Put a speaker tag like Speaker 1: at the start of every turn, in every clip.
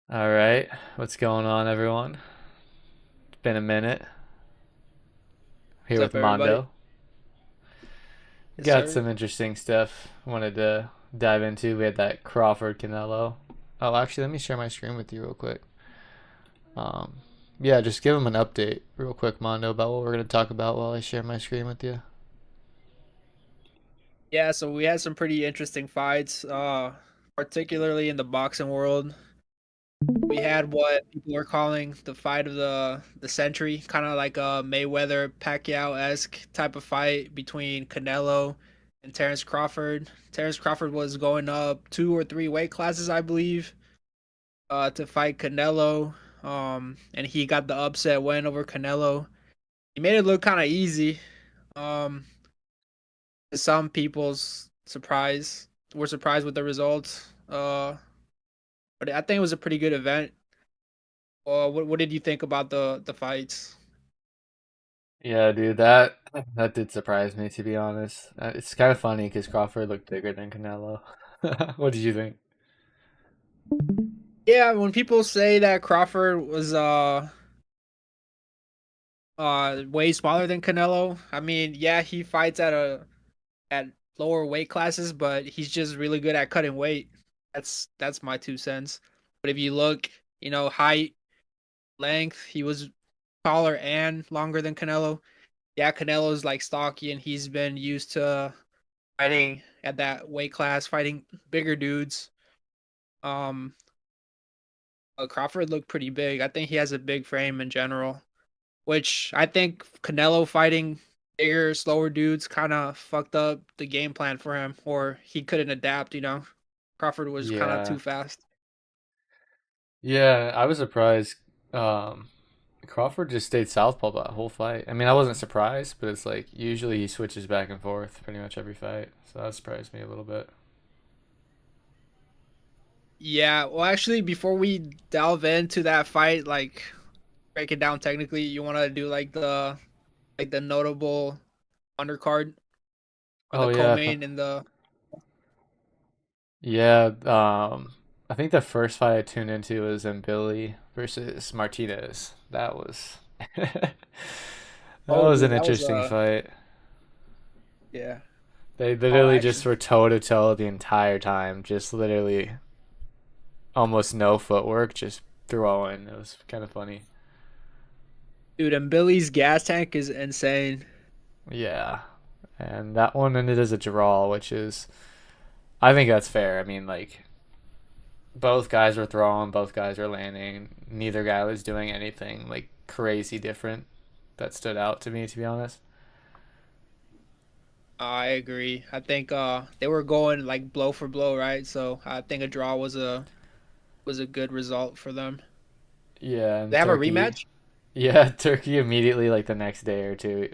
Speaker 1: All right, what's going on, everyone? It's been a minute. Here
Speaker 2: What's
Speaker 1: with
Speaker 2: up, everybody?
Speaker 1: Mondo.
Speaker 2: Yes,
Speaker 1: Got
Speaker 2: sir.
Speaker 1: some interesting stuff wanted to dive into. We had that Crawford Canelo. Oh, actually, let me share my screen with you real quick. Um, yeah, just give them an update real quick, Mondo, about what we're gonna talk about while I share my screen with you.
Speaker 2: Yeah, so we had some pretty interesting fights, particularly in the boxing world. We had what people were calling the fight of the century, kind of like a Mayweather Pacquiao-esque type of fight between Canelo and Terrence Crawford. Terrence Crawford was going up two or three weight classes, I believe, to fight Canelo. And he got the upset win over Canelo. He made it look kind of easy. Um, to some people's surprise, were surprised with the results. But I think it was a pretty good event. What did you think about the fights?
Speaker 1: Yeah, dude, that did surprise me, to be honest. It's kind of funny because Crawford looked bigger than Canelo. What did you think?
Speaker 2: Yeah, when people say that Crawford was way smaller than Canelo, I mean, yeah, he fights at lower weight classes, but he's just really good at cutting weight. That's my 2 cents. But if you look, height, length, he was taller and longer than Canelo. Yeah, Canelo's like stocky and he's been used to fighting at that weight class, fighting bigger dudes. Um, Crawford looked pretty big. I think he has a big frame in general, which I think Canelo fighting bigger, slower dudes kind of fucked up the game plan for him, or he couldn't adapt. Crawford was kind of
Speaker 1: Yeah,
Speaker 2: too fast.
Speaker 1: yeah, I was surprised. Um, Crawford just stayed southpaw that whole fight. I mean, I wasn't surprised, but it's like usually he switches back and forth pretty much every fight, so that surprised me a little bit.
Speaker 2: Yeah, well, actually, before we delve into that fight, like break it down technically, you want to do like the notable undercard or
Speaker 1: Oh
Speaker 2: the
Speaker 1: yeah,
Speaker 2: co-main in the.
Speaker 1: yeah. I think the first fight I tuned into was Billy versus Martinez. That was that
Speaker 2: Oh,
Speaker 1: was an
Speaker 2: dude, that was
Speaker 1: interesting fight.
Speaker 2: yeah.
Speaker 1: They
Speaker 2: Oh,
Speaker 1: literally just
Speaker 2: action,
Speaker 1: were toe to toe the entire time, just literally almost no footwork, just throwing. It was kind of funny.
Speaker 2: dude, and Billy's gas tank is insane.
Speaker 1: Yeah, and that one ended as a draw, which is I think that's fair. I mean, like both guys were throwing, both guys were landing. Neither guy was doing anything like crazy different that stood out to me, to be honest.
Speaker 2: I agree. I think they were going like blow for blow, right? So I think a draw was a good result for them.
Speaker 1: Yeah,
Speaker 2: They
Speaker 1: and
Speaker 2: have a
Speaker 1: Turkey.
Speaker 2: rematch.
Speaker 1: Yeah, Turkey immediately like the next day or two,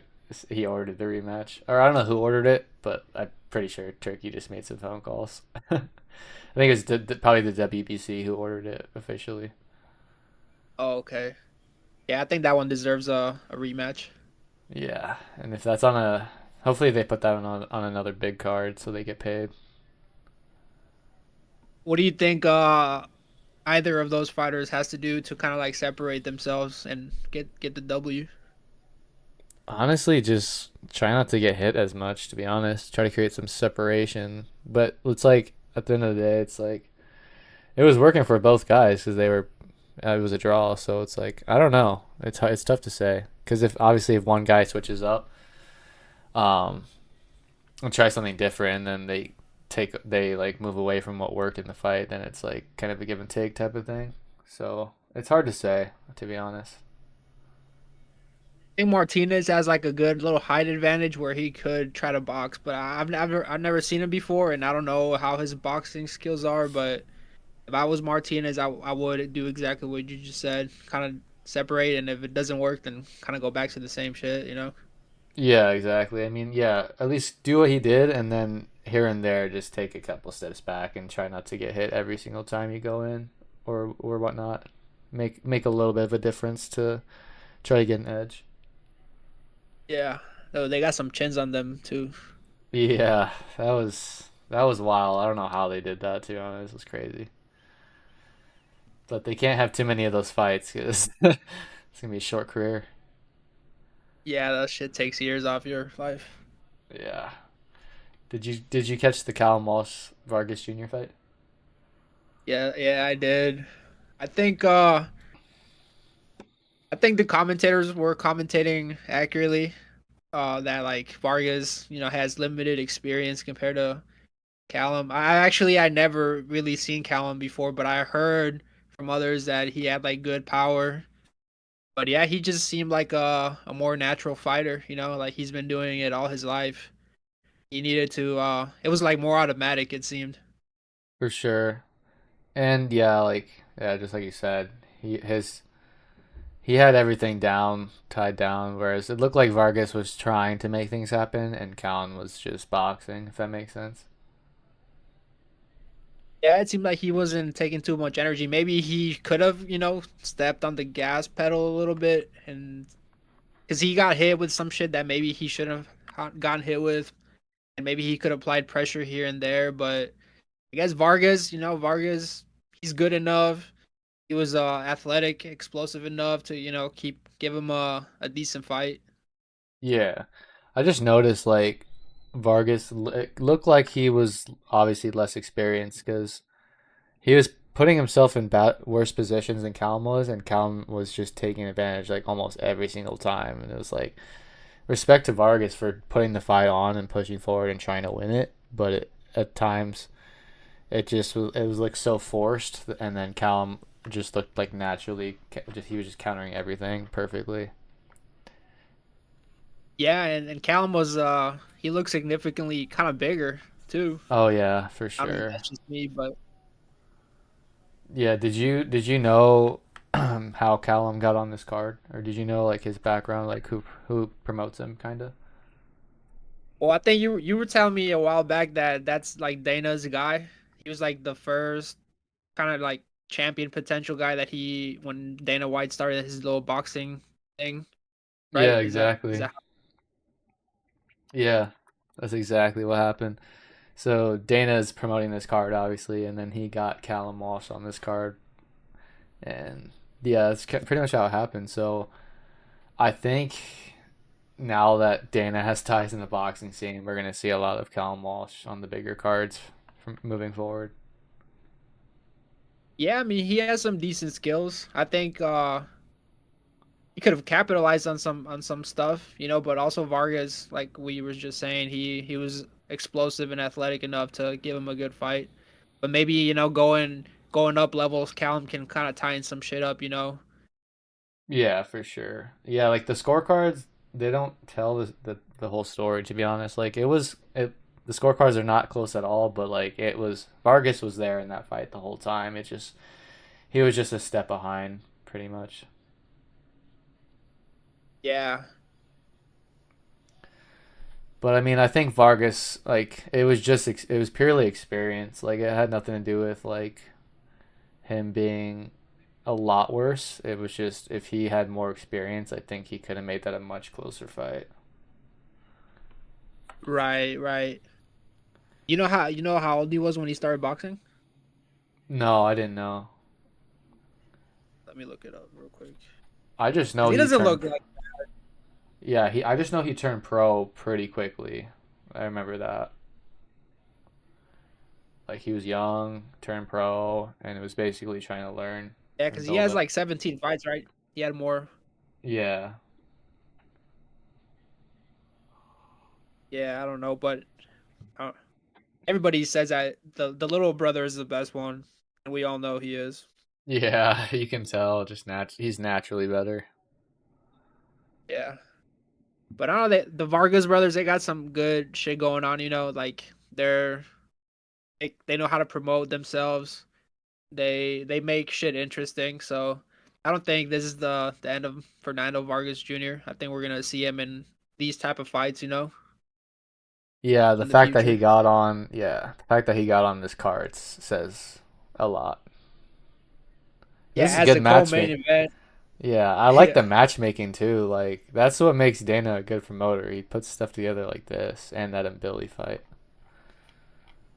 Speaker 1: he ordered the rematch. Or I don't know who ordered it, but I'm pretty sure Turkey just made some phone calls. I think it's probably the WBC who ordered it officially.
Speaker 2: Oh, okay. Yeah, I think that one deserves a rematch.
Speaker 1: Yeah, and if that's on a, hopefully they put that on another big card so they get paid.
Speaker 2: What do you think either of those fighters has to do to kind of like separate themselves and get the W?
Speaker 1: Honestly, just try not to get hit as much. To be honest, try to create some separation. But it's like at the end of the day, it's like it was working for both guys because they were. It was a draw, so it's like I don't know. It's tough to say because if obviously if one guy switches up, um, and try something different, and then they like move away from what worked in the fight, then it's like kind of a give and take type of thing. So it's hard to say, to be honest.
Speaker 2: I think Martinez has like a good little height advantage where he could try to box, but I've never seen him before, and I don't know how his boxing skills are. But if I was Martinez, I would do exactly what you just said, kind of separate, and if it doesn't work, then kind of go back to the same shit.
Speaker 1: Yeah, exactly. I mean, yeah, at least do what he did, and then here and there, just take a couple steps back and try not to get hit every single time you go in, or whatnot. Make a little bit of a difference to try to get an edge.
Speaker 2: Yeah, though they got some chins on them too.
Speaker 1: Yeah, that was wild. I don't know how they did that. To be honest, it was crazy. but they can't have too many of those fights because it's gonna be a short career.
Speaker 2: Yeah, that shit takes years off your life.
Speaker 1: Yeah. Did you catch the Callum Walsh Vargas Jr. fight?
Speaker 2: Yeah, yeah, I did. I think I think the commentators were commentating accurately. That like Vargas, has limited experience compared to Callum. I never really seen Callum before, but I heard from others that he had like good power. But yeah, he just seemed like a more natural fighter, like he's been doing it all his life. He needed to it was like more automatic it seemed.
Speaker 1: For sure. And yeah, just like you said, he had everything down, tied down, whereas it looked like Vargas was trying to make things happen and Callan was just boxing, if that makes sense.
Speaker 2: Yeah, it seemed like he wasn't taking too much energy. Maybe he could have, stepped on the gas pedal a little bit and cuz he got hit with some shit that maybe he shouldn't have gotten hit with and maybe he could have applied pressure here and there, but I guess Vargas, Vargas, he's good enough. He was athletic, explosive enough to, give him a decent fight.
Speaker 1: Yeah. I just noticed Vargas looked like he was obviously less experienced because he was putting himself in worse positions than Callum was, and Callum was just taking advantage like almost every single time. And it was like respect to Vargas for putting the fight on and pushing forward and trying to win it, but at times it was like so forced, and then Callum just looked like naturally just he was just countering everything perfectly.
Speaker 2: Yeah, and Callum was he looked significantly kind of bigger too.
Speaker 1: Oh yeah, for
Speaker 2: I don't know if
Speaker 1: sure.
Speaker 2: that's just me, but
Speaker 1: Yeah, did you know how Callum got on this card, or did you know like his background, like who promotes him, kind of?
Speaker 2: well, I think you were telling me a while back that that's like Dana's guy. He was like the first kind of like champion potential guy that he when Dana White started his little boxing thing, right?
Speaker 1: Yeah,
Speaker 2: Is
Speaker 1: exactly.
Speaker 2: that
Speaker 1: Yeah, that's exactly what happened. So Dana's promoting this card, obviously, and then he got Callum Walsh on this card, and yeah, that's pretty much how it happened. So I think now that Dana has ties in the boxing scene, we're gonna see a lot of Callum Walsh on the bigger cards from moving forward.
Speaker 2: Yeah, I mean he has some decent skills. I think he could have capitalized on some stuff, but also Vargas, like we were just saying, he was explosive and athletic enough to give him a good fight. But maybe, going up levels, Callum can kind of tie in some shit up.
Speaker 1: Yeah, for sure. Yeah, like the scorecards, they don't tell the whole story, to be honest. The scorecards are not close at all, but like it was Vargas was there in that fight the whole time. It just he was just a step behind, pretty much.
Speaker 2: Yeah.
Speaker 1: But I mean, I think Vargas, like it was just it was purely experience. Like it had nothing to do with like him being a lot worse. It was just if he had more experience, I think he could have made that a much closer fight.
Speaker 2: Right, right. You know how old he was when he started boxing?
Speaker 1: No, I didn't know.
Speaker 2: Let me look it up real quick.
Speaker 1: I just know
Speaker 2: Cuz he
Speaker 1: he
Speaker 2: doesn't
Speaker 1: turned.
Speaker 2: look like
Speaker 1: Yeah, he. I just know he turned pro pretty quickly. I remember that. Like he was young, turned pro, and it was basically trying to learn
Speaker 2: yeah,
Speaker 1: and
Speaker 2: cuz he
Speaker 1: build
Speaker 2: has
Speaker 1: up.
Speaker 2: like 17 fights, right? He had more.
Speaker 1: Yeah,
Speaker 2: Yeah, I don't know, but uh, everybody says that the little brother is the best one, and we all know he is.
Speaker 1: yeah, you can tell. He's naturally better.
Speaker 2: Yeah. But I don't know the Vargas brothers, they got some good shit going on, like they know how to promote themselves. They make shit interesting. So I don't think this is the end of Fernando Vargas Jr. I think we're gonna see him in these type of fights,
Speaker 1: Yeah, the
Speaker 2: in the
Speaker 1: fact that he
Speaker 2: future.
Speaker 1: got on, yeah, the fact that he got on this card says a lot.
Speaker 2: Yeah,
Speaker 1: This is
Speaker 2: as
Speaker 1: good
Speaker 2: a co-main
Speaker 1: matchmaking.
Speaker 2: event.
Speaker 1: Yeah, I like the
Speaker 2: Yeah.
Speaker 1: matchmaking too. Like that's what makes Dana a good promoter. He puts stuff together like this and that Billy fight.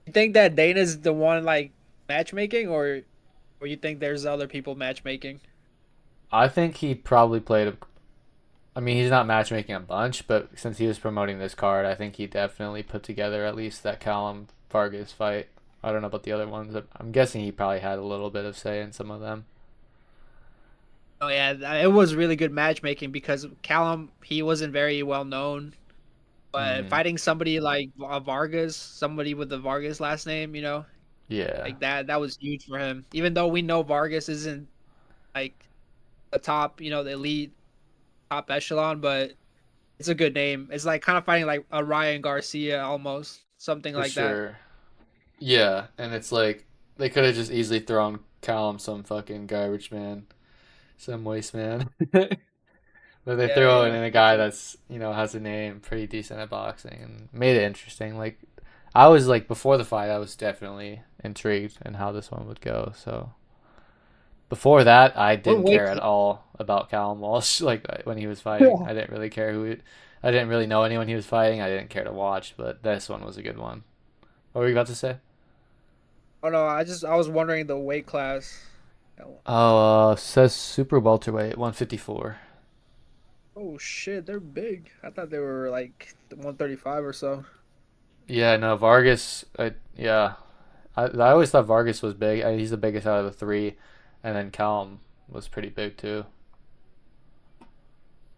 Speaker 2: You think that Dana's the one like matchmaking or Or you think there's other people matchmaking?
Speaker 1: I think he probably played a. I mean, he's not matchmaking a bunch, but since he was promoting this card, I think he definitely put together at least that Callum Vargas fight. I don't know about the other ones. I'm guessing he probably had a little bit of say in some of them.
Speaker 2: Oh yeah, it was really good matchmaking because Callum he wasn't very well known, but
Speaker 1: Mm,
Speaker 2: fighting somebody like Vargas, somebody with the Vargas last name,
Speaker 1: yeah,
Speaker 2: like that was huge for him. Even though we know Vargas isn't like the top, the elite top echelon, but it's a good name. It's like kind of fighting like a Ryan Garcia almost, something
Speaker 1: for
Speaker 2: like that.
Speaker 1: sure. Yeah, and it's like they could have just easily thrown Callum some fucking garbage man, some waste man. But they
Speaker 2: Yeah,
Speaker 1: threw it
Speaker 2: yeah,
Speaker 1: in a
Speaker 2: for
Speaker 1: guy
Speaker 2: sure.
Speaker 1: that's has a name pretty decent at boxing and made it interesting. Like I was like before the fight, I was definitely intrigued in how this one would go. So before that, I
Speaker 2: What
Speaker 1: didn't
Speaker 2: weight?
Speaker 1: care at all about Callum Walsh. Like when he was fighting, I didn't really care I didn't really know anyone he was fighting. I didn't care to watch, but this one was a good one. What were you about to say?
Speaker 2: Oh no, I was wondering the weight class.
Speaker 1: Oh, says super welterweight, 154.
Speaker 2: Oh shit, they're big. I thought they were like 135 or so.
Speaker 1: Yeah, no, Vargas. Yeah, I always thought Vargas was big. He's the biggest out of the three, and then Callum was pretty big too.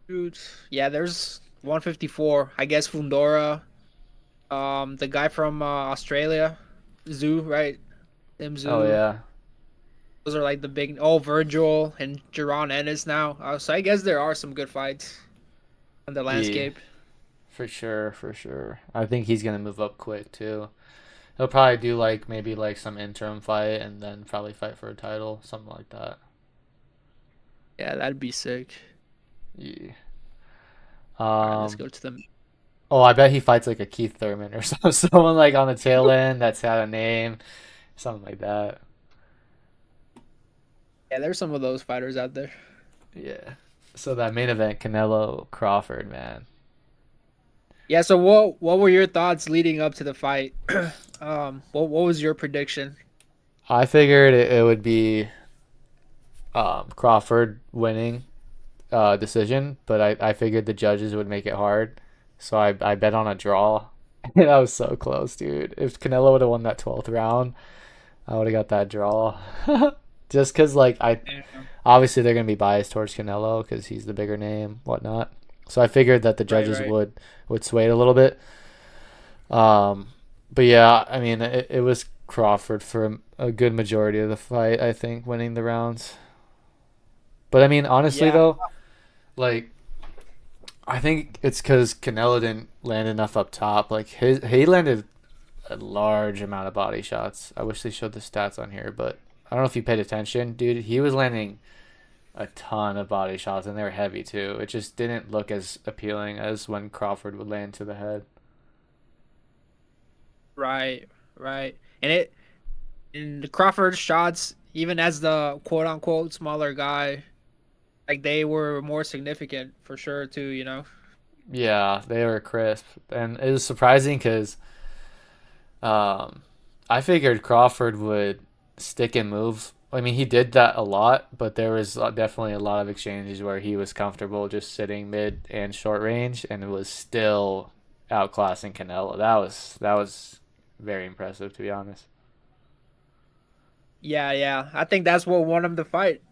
Speaker 2: Dude, yeah, there's 154. I guess Fundora. The guy from Australia, Zoo, right? Them
Speaker 1: Oh
Speaker 2: Zoo.
Speaker 1: yeah,
Speaker 2: Those are like the big. Oh, Virgil and Jerron Ennis now. So I guess there are some good fights on the
Speaker 1: yeah,
Speaker 2: landscape.
Speaker 1: for sure, for sure. I think he's gonna move up quick too. He'll probably do like maybe like some interim fight and then probably fight for a title, something like that.
Speaker 2: Yeah, that'd be sick.
Speaker 1: Yeah.
Speaker 2: All right, let's
Speaker 1: Um.
Speaker 2: go to them.
Speaker 1: Oh, I bet he fights like a Keith Thurman or something, someone like on the tail end that's had a name, something like that.
Speaker 2: Yeah, there's some of those fighters out there.
Speaker 1: Yeah. So that main event, Canelo Crawford, man.
Speaker 2: Yeah. So what were your thoughts leading up to the fight? What was your prediction?
Speaker 1: I figured it would be Crawford winning decision, but I figured the judges would make it hard, so I bet on a draw. And I was so close, dude. If Canelo would have won that 12th round, I would have got that draw. Just because, like, I
Speaker 2: Yeah.
Speaker 1: obviously they're gonna be biased towards Canelo because he's the bigger name, whatnot. So I figured that the
Speaker 2: Right,
Speaker 1: judges
Speaker 2: right.
Speaker 1: would sway it a little bit. Um, but yeah, I mean, it was Crawford for a good majority of the fight. I think winning the rounds. But I mean, honestly
Speaker 2: Yeah,
Speaker 1: though, like I think it's because Canelo didn't land enough up top. Like he landed a large amount of body shots. I wish they showed the stats on here, but I don't know if you paid attention, dude. He was landing a ton of body shots, and they were heavy too. It just didn't look as appealing as when Crawford would land to the head.
Speaker 2: right, right. And it in the Crawford shots, even as the quote unquote smaller guy, like they were more significant for sure too.
Speaker 1: Yeah, they were crisp, and it was surprising because um, I figured Crawford would stick and move. I mean, he did that a lot, but there was definitely a lot of exchanges where he was comfortable just sitting mid and short range, and it was still outclassing Canelo. That was very impressive, to be honest.
Speaker 2: Yeah, yeah. I think that's what won him the fight.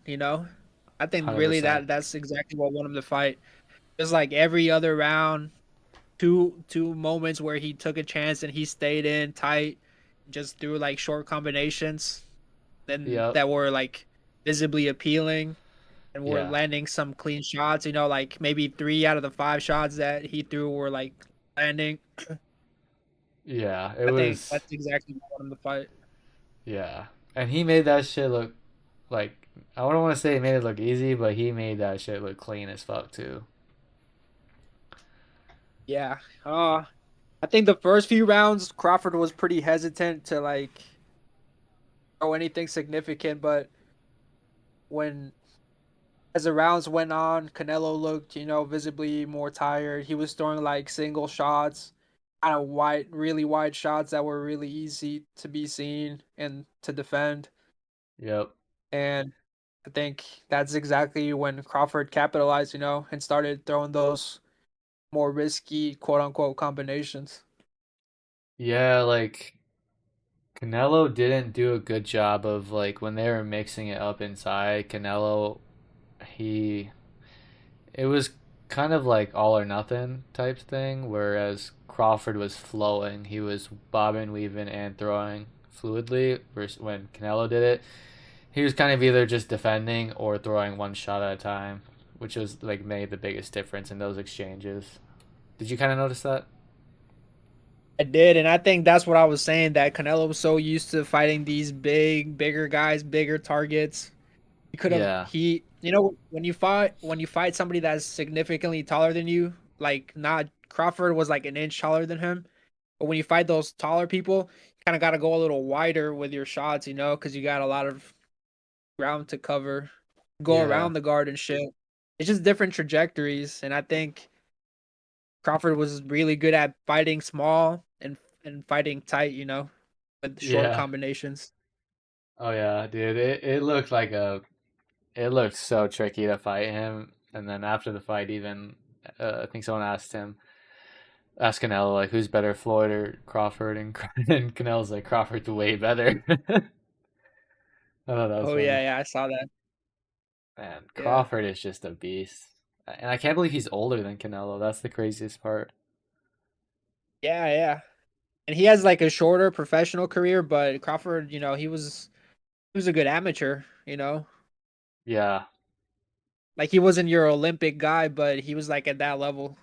Speaker 2: I think
Speaker 1: Hundred
Speaker 2: really
Speaker 1: percent.
Speaker 2: that's exactly what won him the fight. Just like every other round, two moments where he took a chance and he stayed in tight, just threw like short combinations, then
Speaker 1: Yep.
Speaker 2: that were like visibly appealing and were
Speaker 1: Yeah.
Speaker 2: landing some clean shots. Like maybe 3 out of the 5 shots that he threw were like landing.
Speaker 1: Yeah. It
Speaker 2: I think
Speaker 1: was.
Speaker 2: that's exactly what won him the fight.
Speaker 1: Yeah. And he made that shit look like I don't want to say he made it look easy, but he made that shit look clean as fuck too.
Speaker 2: Yeah. I think the first few rounds Crawford was pretty hesitant to like throw anything significant, but when as the rounds went on, Canelo looked, visibly more tired. He was throwing like single shots, kind of wide, really wide shots that were really easy to be seen and to defend.
Speaker 1: Yep.
Speaker 2: And I think that's exactly when Crawford capitalized, and started throwing those more risky quote unquote combinations.
Speaker 1: Yeah, like Canelo didn't do a good job of like when they were mixing it up inside. Canelo, he it was kind of like all or nothing type thing, whereas Crawford was flowing. He was bobbing, weaving, and throwing fluidly. Versus when Canelo did it, he was kind of either just defending or throwing one shot at a time, which was like made the biggest difference in those exchanges. Did you kind of notice that?
Speaker 2: I did, and I think that's what I was saying, that Canelo was so used to fighting these bigger guys, bigger targets. He could have
Speaker 1: Yeah,
Speaker 2: he when you fight somebody that's significantly taller than you, like not Crawford was like an inch taller than him, but when you fight those taller people, you kind of got to go a little wider with your shots, because you got a lot of ground to cover, go
Speaker 1: yeah,
Speaker 2: around the guard and shit. It's just different trajectories, and I think Crawford was really good at fighting small and fighting tight, with short
Speaker 1: yeah.
Speaker 2: combinations.
Speaker 1: Oh yeah, dude. It looked so tricky to fight him. And then after the fight, even I think someone asked Canelo like who's better, Floyd or Crawford, and and Canelo's like Crawford's way better. I thought that was
Speaker 2: Oh
Speaker 1: funny.
Speaker 2: yeah, I saw that.
Speaker 1: Man,
Speaker 2: Yeah,
Speaker 1: Crawford is just a beast, and I can't believe he's older than Canelo. That's the craziest part.
Speaker 2: yeah. And he has like a shorter professional career, but Crawford, he was a good amateur,
Speaker 1: Yeah,
Speaker 2: like he wasn't your Olympic guy, but he was like at that level.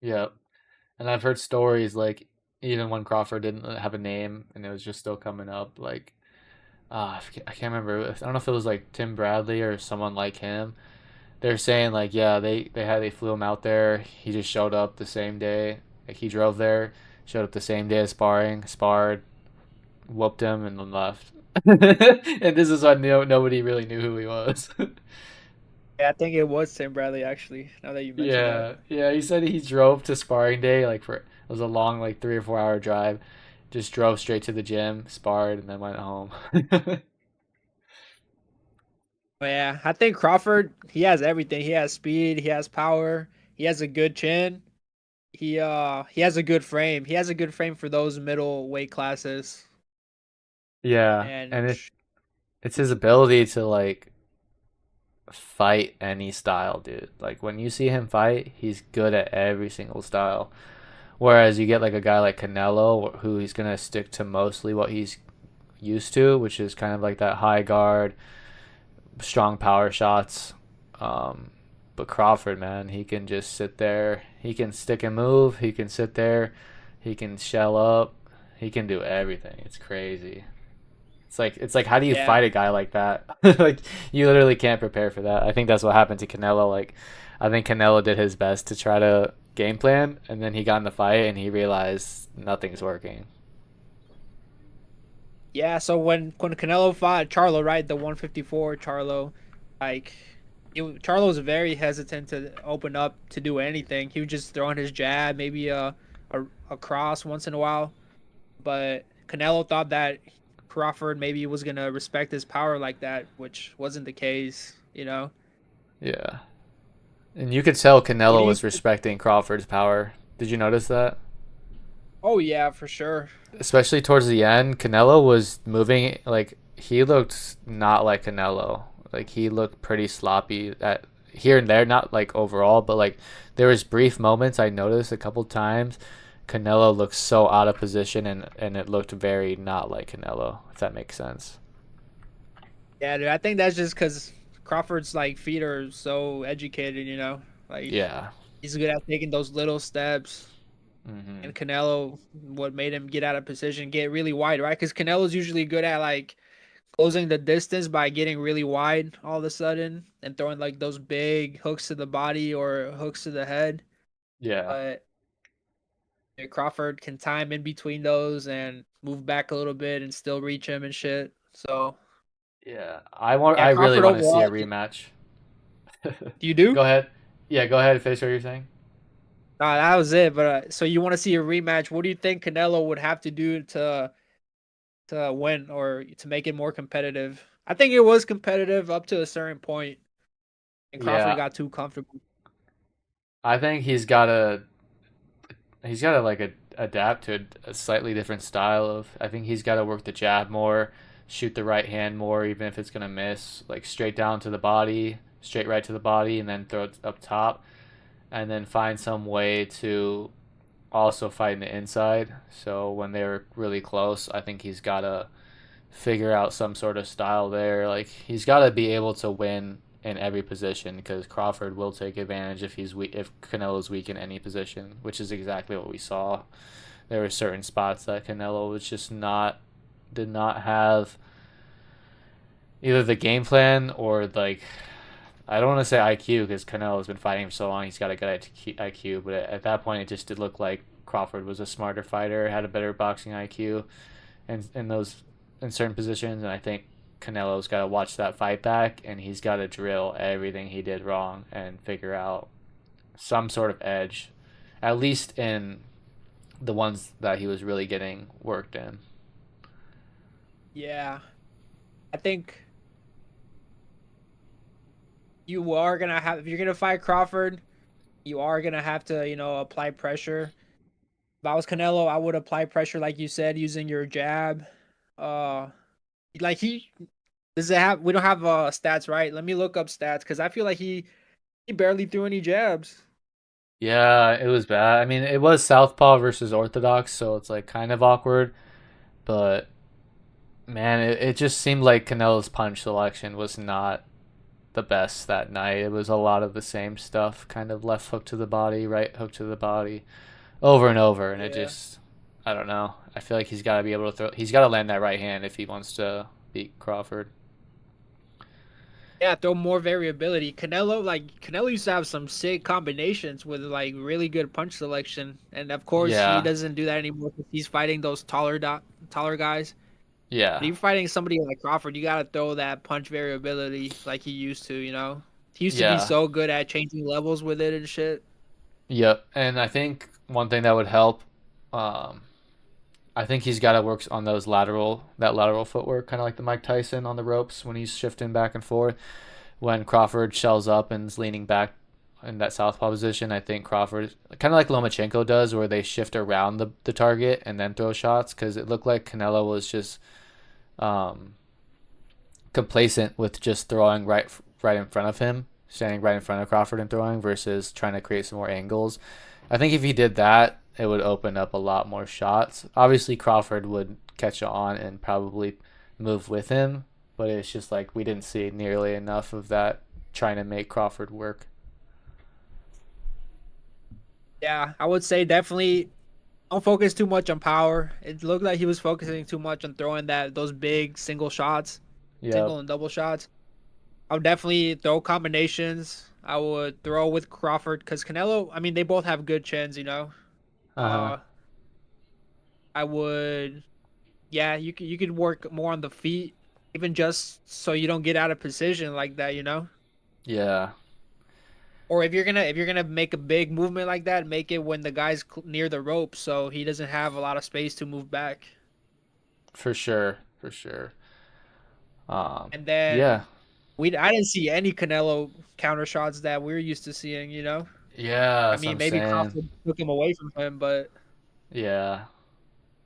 Speaker 1: yeah. And I've heard stories like even when Crawford didn't have a name and it was just still coming up, like I can't remember. I don't know if it was like Tim Bradley or someone like him. They're saying like, yeah, they flew him out there. He just showed up the same day. Like he drove there, showed up the same day as sparring, sparred, whooped him, and then left. And this is when nobody really knew who he was.
Speaker 2: Yeah, I think it was Tim Bradley actually. Now that you mention that.
Speaker 1: Yeah, yeah. He said he drove to sparring day like for it was a long like 3 or 4 hour drive. Just drove straight to the gym, sparred, and then went home.
Speaker 2: But yeah, I think Crawford, he has everything. He has speed, he has power, he has a good chin. He has a good frame. He has a good frame for those middle weight classes.
Speaker 1: Yeah,
Speaker 2: And
Speaker 1: and it's his ability to like fight any style, dude. Like when you see him fight, he's good at every single style. Whereas you get like a guy like Canelo, who he's gonna stick to mostly what he's used to, which is kind of like that high guard, strong power shots. Um, but Crawford, man, he can just sit there. He can stick and move. He can sit there. He can shell up. He can do everything. It's crazy. It's like how do you
Speaker 2: yeah,
Speaker 1: fight a guy like that? Like you literally can't prepare for that. I think that's what happened to Canelo. Like I think Canelo did his best to try to game plan, and then he got in the fight and he realized nothing's working.
Speaker 2: yeah. So when Canelo fought Charlo, right, the 154 Charlo, like Charlo was very hesitant to open up to do anything. He was just throwing his jab, maybe a cross once in a while. But Canelo thought that Crawford maybe was gonna respect his power like that, which wasn't the case.
Speaker 1: Yeah, and you could tell
Speaker 2: What do
Speaker 1: Canelo
Speaker 2: you?
Speaker 1: was respecting Crawford's power. Did you notice that?
Speaker 2: Oh yeah, for sure.
Speaker 1: Especially towards the end, Canelo was moving like he looked not like Canelo. Like he looked pretty sloppy at here and there, not like overall, but like there was brief moments I noticed a couple times. Canelo looked so out of position and it looked very not like Canelo, if that makes sense.
Speaker 2: Yeah, dude, I think that's just because Crawford's like feet are so educated. Like
Speaker 1: Yeah.
Speaker 2: he's good at taking those little steps.
Speaker 1: Hmm.
Speaker 2: And Canelo, what made him get out of position, get really wide, right? Because Canelo's usually good at like closing the distance by getting really wide all of a sudden and throwing like those big hooks to the body or hooks to the head.
Speaker 1: Yeah.
Speaker 2: But Crawford can time in between those and move back a little bit and still reach him and shit. So
Speaker 1: Yeah.
Speaker 2: yeah,
Speaker 1: I really
Speaker 2: Crawford
Speaker 1: want to see
Speaker 2: overall,
Speaker 1: a rematch.
Speaker 2: you do?
Speaker 1: Go ahead. Yeah, go ahead and finish what you're saying.
Speaker 2: Nah, that was it. But so you want to see a rematch? What do you think Canelo would have to do to win or to make it more competitive? I think it was competitive up to a certain point, and Crawford
Speaker 1: Yeah,
Speaker 2: got too comfortable.
Speaker 1: I think he's got to like adapt to a slightly different style of. I think he's got to work the jab more, shoot the right hand more, even if it's gonna miss. Like straight down to the body, straight right to the body, and then throw it up top, and then find some way to also fight in the inside. So when they're really close, I think he's got to figure out some sort of style there. Like he's got to be able to win in every position because Crawford will take advantage if he's weak, if Canelo's weak in any position, which is exactly what we saw. There were certain spots that Canelo was just not did not have either the game plan or like I don't want to say IQ because Canelo has been fighting for so long. He's got a good IQ, but at that point, it just did look like Crawford was a smarter fighter, had a better boxing IQ, and in those in certain positions. And I think Canelo's got to watch that fight back, and he's got to drill everything he did wrong and figure out some sort of edge, at least in the ones that he was really getting worked in.
Speaker 2: Yeah, I think you are gonna have if you're gonna fight Crawford, you are gonna have to apply pressure. If I was Canelo, I would apply pressure like you said, using your jab. Uh, like he does it have? We don't have stats, right? Let me look up stats because I feel like he barely threw any jabs.
Speaker 1: Yeah, it was bad. I mean, it was Southpaw versus Orthodox, so it's like kind of awkward, but man, it just seemed like Canelo's punch selection was not the best that night. It was a lot of the same stuff, kind of left hook to the body, right hook to the body, over and over, and it
Speaker 2: Yeah.
Speaker 1: just, I don't know. I feel like he's got to be able to throw. He's got to land that right hand if he wants to beat Crawford.
Speaker 2: Yeah, throw more variability. Canelo used to have some sick combinations with like really good punch selection, and of course he
Speaker 1: Yeah,
Speaker 2: doesn't do that anymore because he's fighting those taller guys. But
Speaker 1: yeah,
Speaker 2: you're fighting somebody like Crawford, you gotta throw that punch variability like he used to. He used to be
Speaker 1: yeah,
Speaker 2: so good at changing levels with it and shit.
Speaker 1: yep. And I think one thing that would help, um, I think he's got to work on that lateral footwork, kind of like the Mike Tyson on the ropes when he's shifting back and forth. When Crawford shells up and is leaning back in that southpaw position, I think Crawford, kind of like Lomachenko does, where they shift around the target and then throw shots, because it looked like Canelo was just um, complacent with just throwing right in front of him, standing right in front of Crawford and throwing versus trying to create some more angles. I think if he did that, it would open up a lot more shots. Obviously, Crawford would catch on and probably move with him, but it's just like we didn't see nearly enough of that trying to make Crawford work.
Speaker 2: Yeah, I would say definitely don't focus too much on power. It looked like he was focusing too much on throwing those big single shots,
Speaker 1: Yep.
Speaker 2: single and double shots. I would definitely throw combinations. I would throw with Crawford because Canelo. I mean, they both have good chins.
Speaker 1: Uh huh.
Speaker 2: Uh, I would. Yeah, you could work more on the feet, even just so you don't get out of position like that.
Speaker 1: Yeah,
Speaker 2: Or if you're gonna make a big movement like that, make it when the guy's near the rope, so he doesn't have a lot of space to move back.
Speaker 1: for sure, for sure.
Speaker 2: And then
Speaker 1: Yeah,
Speaker 2: I didn't see any Canelo counter shots that we're used to seeing.
Speaker 1: yeah.
Speaker 2: I
Speaker 1: That's what
Speaker 2: mean,
Speaker 1: I'm
Speaker 2: maybe
Speaker 1: saying.
Speaker 2: Crawford took him away from him, but
Speaker 1: Yeah,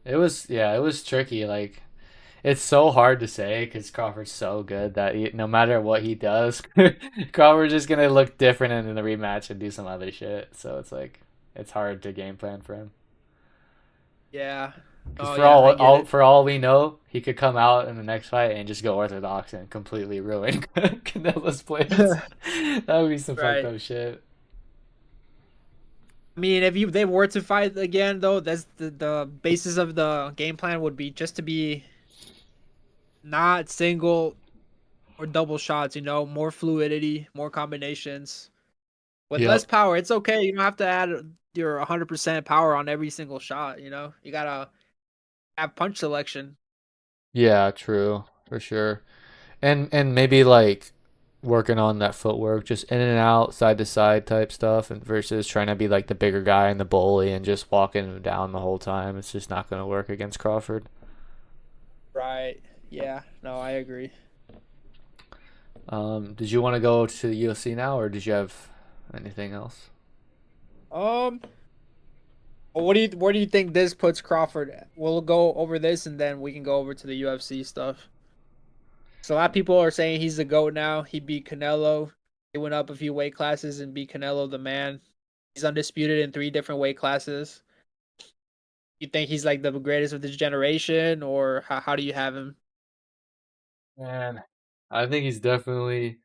Speaker 1: it was tricky. Like it's so hard to say because Crawford's so good that no matter what he does, Crawford's just gonna look different in the rematch and do some other shit. So it's like it's hard to game plan for him.
Speaker 2: yeah.
Speaker 1: Because
Speaker 2: Oh yeah, I get it.
Speaker 1: for all we know, he could come out in the next fight and just go orthodox and completely ruin Canelo's plans. That would be some fucked
Speaker 2: Right.
Speaker 1: up shit.
Speaker 2: I mean, if they were to fight again, though, that's the basis of the game plan would be just to be not single or double shots. More fluidity, more combinations with less
Speaker 1: Yep.
Speaker 2: power. It's okay. You don't have to add your 100% power on every single shot. You gotta have punch selection.
Speaker 1: Yeah, true for sure. And maybe like working on that footwork, just in and out, side to side type stuff, and versus trying to be like the bigger guy and the bully and just walking him down the whole time. It's just not going to work against Crawford.
Speaker 2: Right. Yeah. No, I agree.
Speaker 1: Did you want to go to the UFC now, or did you have anything else?
Speaker 2: Um, where do you think this puts Crawford at? We'll go over this and then we can go over to the UFC stuff. So a lot of people are saying he's the GOAT now. He beat Canelo. He went up a few weight classes and beat Canelo the man. He's undisputed in three different weight classes. You think he's like the greatest of this generation, or how do you have him?
Speaker 1: Man, I think he's definitely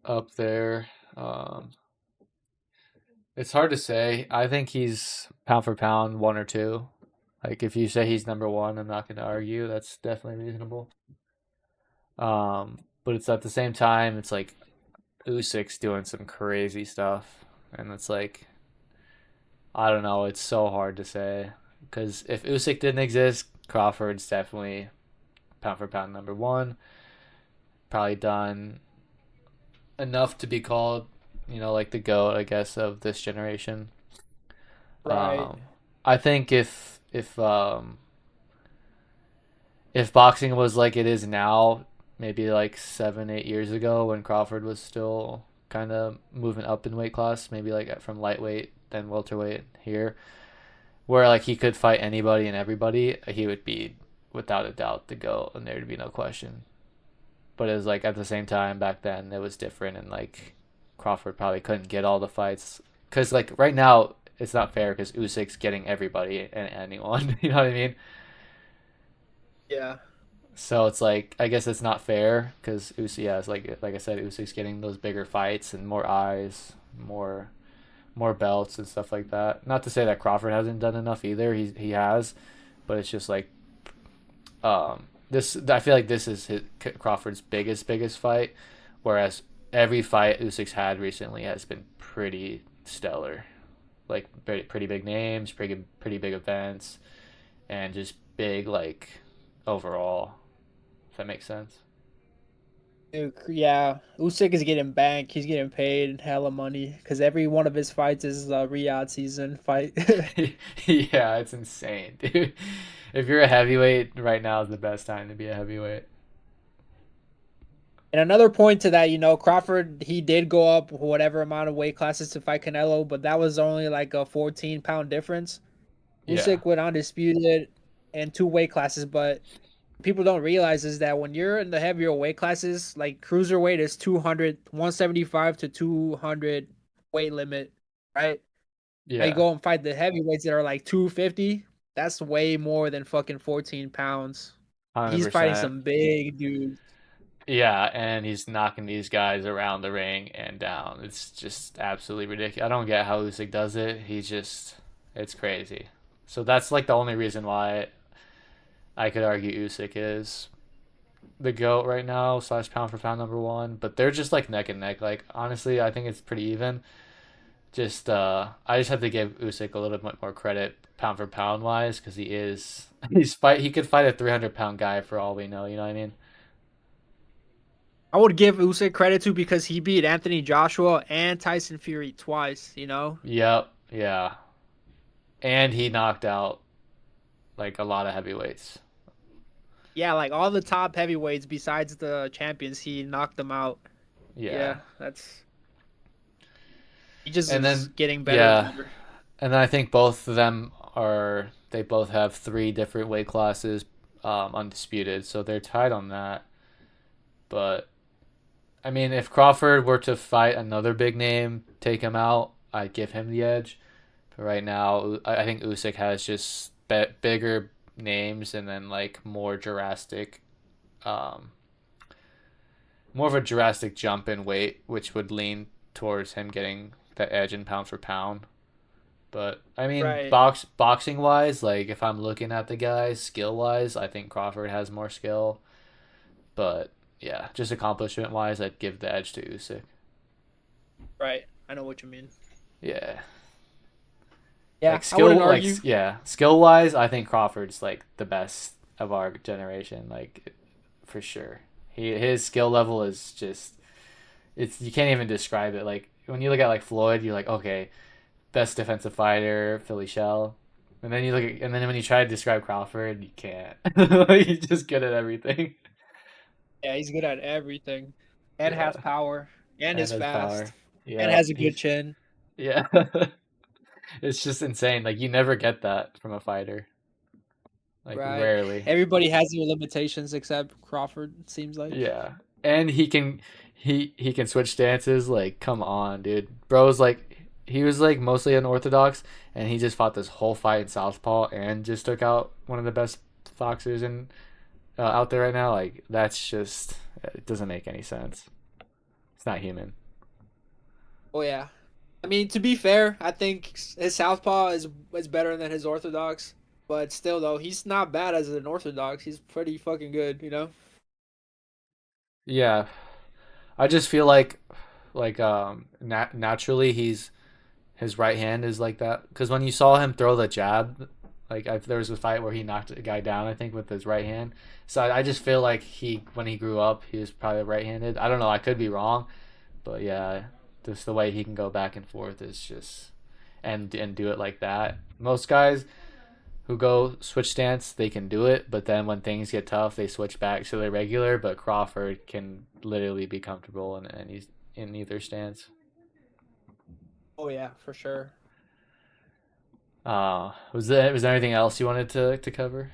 Speaker 1: up there. Um, it's hard to say. I think he's pound for pound one or two. Like if you say he's number one, I'm not going to argue. That's definitely reasonable. But it's at the same time, it's like Usyk's doing some crazy stuff, and it's like I don't know. It's so hard to say because if Usyk didn't exist, Crawford's definitely pound for pound number one. Probably done enough to be called, like the GOAT, I guess, of this generation.
Speaker 2: Right.
Speaker 1: I think if boxing was like it is now, maybe like 7, 8 years ago when Crawford was still kind of moving up in weight class, maybe like from lightweight then welterweight here, where like he could fight anybody and everybody, he would be without a doubt the GOAT, and there'd be no question. But it was like at the same time back then it was different, and like Crawford probably couldn't get all the fights because like right now it's not fair because Usyk's getting everybody and anyone. You know what I mean?
Speaker 2: Yeah.
Speaker 1: So it's like I guess it's not fair because Usyk, yeah, it's like I said, Usyk's getting those bigger fights and more eyes, more belts and stuff like that. Not to say that Crawford hasn't done enough either. He has, but it's just like this. I feel like this is Crawford's biggest fight, whereas every fight Usyk's had recently has been pretty stellar, like pretty big names, pretty big events, and just big like overall. If that makes sense.
Speaker 2: Dude, yeah, Usyk is getting banked. He's getting paid hella money because every one of his fights is a Riyadh season fight.
Speaker 1: Yeah, it's insane, dude. If you're a heavyweight, right now is the best time to be a heavyweight.
Speaker 2: And another point to that, Crawford, he did go up whatever amount of weight classes to fight Canelo, but that was only like a 14-pound difference.
Speaker 1: Yeah,
Speaker 2: Usyk went undisputed in two weight classes, but people don't realize is that when you're in the heavier weight classes, like cruiserweight is 200, 175 to 200 weight limit, right? Now you
Speaker 1: yeah,
Speaker 2: go and fight the heavyweights that are like 250. That's way more than fucking 14 pounds.
Speaker 1: one hundred
Speaker 2: He's fighting
Speaker 1: percent.
Speaker 2: some big dudes.
Speaker 1: Yeah, and he's knocking these guys around the ring and down. It's just absolutely ridiculous. I don't get how Usyk does it. It's crazy. So that's like the only reason why I could argue Usyk is the GOAT right now slash pound for pound number one. But they're just like neck and neck. Like honestly, I think it's pretty even. Just I just have to give Usyk a little bit more credit pound for pound wise because he could fight a 300-pound guy for all we know. You know what I mean?
Speaker 2: I would give Usyk credit to because he beat Anthony Joshua and Tyson Fury twice.
Speaker 1: Yep. Yeah. And he knocked out like a lot of heavyweights.
Speaker 2: Yeah, like all the top heavyweights besides the champions, he knocked them out.
Speaker 1: Yeah.
Speaker 2: Yeah, that's he just
Speaker 1: And
Speaker 2: is
Speaker 1: then
Speaker 2: getting better and
Speaker 1: yeah,
Speaker 2: better.
Speaker 1: and then I think both of them are they both have three different weight classes, undisputed, so they're tied on that. But I mean, if Crawford were to fight another big name, take him out, I'd give him the edge. But right now, I think Usyk has just bigger names and then like um, more of a drastic jump in weight, which would lean towards him getting the edge in pound for pound. But I mean,
Speaker 2: Right.
Speaker 1: boxing wise, like if I'm looking at the guys skill wise, I think Crawford has more skill. But yeah, just accomplishment wise, I'd give the edge to Usyk.
Speaker 2: Right. I know what you mean.
Speaker 1: Yeah,
Speaker 2: Yeah, I wouldn't argue.
Speaker 1: skill wise, I think Crawford's like the best of our generation, like for sure. His skill level is just it's you can't even describe it. Like when you look at like Floyd, you're like, okay, best defensive fighter, Philly Shell. And then when you try to describe Crawford, you can't. He's just good at everything.
Speaker 2: Yeah, he's good at everything, and has
Speaker 1: Yeah,
Speaker 2: power, and
Speaker 1: and
Speaker 2: is
Speaker 1: his power.
Speaker 2: fast, and
Speaker 1: Yeah,
Speaker 2: has a good
Speaker 1: he's
Speaker 2: chin.
Speaker 1: yeah. It's just insane. Like you never get that from a fighter. Like
Speaker 2: Right.
Speaker 1: rarely.
Speaker 2: Everybody has their limitations except Crawford, it seems like.
Speaker 1: Yeah. And he can switch stances. Like, come on, dude. Bro's like he was like mostly unorthodox, and he just fought this whole fight in southpaw and just took out one of the best boxers in out there right now. Like, that's just it doesn't make any sense. It's not human.
Speaker 2: Oh yeah. I mean, to be fair, I think his southpaw is better than his orthodox, but still though, he's not bad as an orthodox. He's pretty fucking good, you know?
Speaker 1: Yeah, I just feel like naturally his right hand is like that because when you saw him throw the jab, like there was a fight where he knocked a guy down, I think, with his right hand. So I just feel like he when he grew up he was probably right-handed. I don't know, I could be wrong, but yeah, just the way he can go back and forth is just and do it like that. Most guys who go switch stance, they can do it, but then when things get tough, they switch back to their regular. But Crawford can literally be comfortable and he's in either stance.
Speaker 2: Oh yeah, for sure.
Speaker 1: Was there anything else you wanted to cover?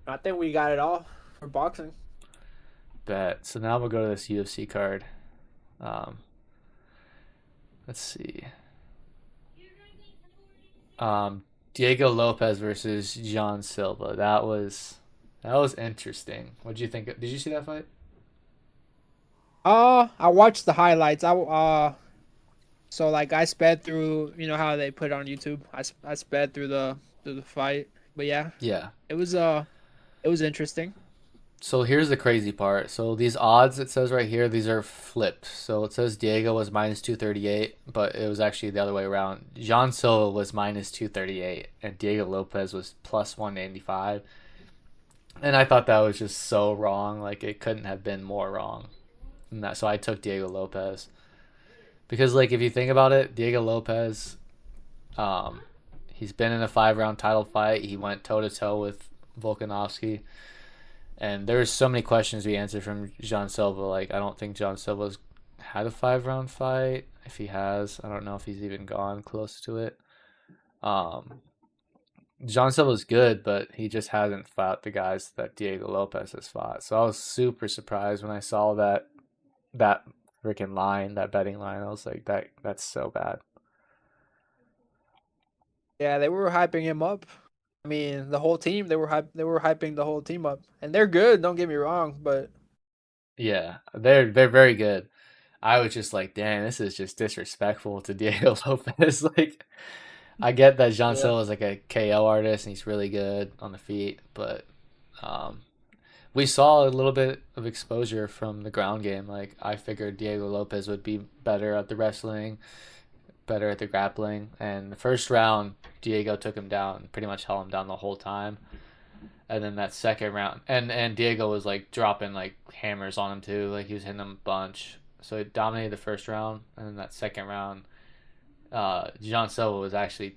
Speaker 2: I think we got it all for boxing.
Speaker 1: Bet. So now we'll go to this UFC card. Um, let's see. Um, Diego Lopez versus John Silva. That was interesting. What did you think? Did you see that fight?
Speaker 2: I watched the highlights. So like I sped through, you know how they put it on YouTube. I sped through the fight. But yeah,
Speaker 1: Yeah.
Speaker 2: it was it was interesting.
Speaker 1: So here's the crazy part. So these odds it says right here, these are flipped. So it says Diego was minus 238, but it was actually the other way around. John Silva was minus 238, and Diego Lopez was plus 185. And I thought that was just so wrong. Like it couldn't have been more wrong. And that, so I took Diego Lopez because, like, if you think about it, Diego Lopez, um, he's been in a 5 round title fight. He went toe to toe with Volkanovski. And there's so many questions we answered from John Silva. Like, I don't think John Silva's had a 5 round fight. If he has, I don't know if he's even gone close to it. Um, John Silva's good, but he just hasn't fought the guys that Diego Lopez has fought. So I was super surprised when I saw that freaking line, that betting line. I was like, that's so bad.
Speaker 2: Yeah, they were hyping him up. I mean, the whole team, they were hyping the whole team up. And they're good, don't get me wrong, but
Speaker 1: Yeah, they're very good. I was just like, dang, this is just disrespectful to Diego Lopez. Like, I get that Jean
Speaker 2: yeah.
Speaker 1: Silva is like a KO artist and he's really good on the feet, but um, we saw a little bit of exposure from the ground game. Like, I figured Diego Lopez would be better at the wrestling, better at the grappling, and the first round, Diego took him down, pretty much held him down the whole time. And then that second round, and Diego was like dropping like hammers on him too, like he was hitting him a bunch. So he dominated the first round, and then that second round, John Silva was actually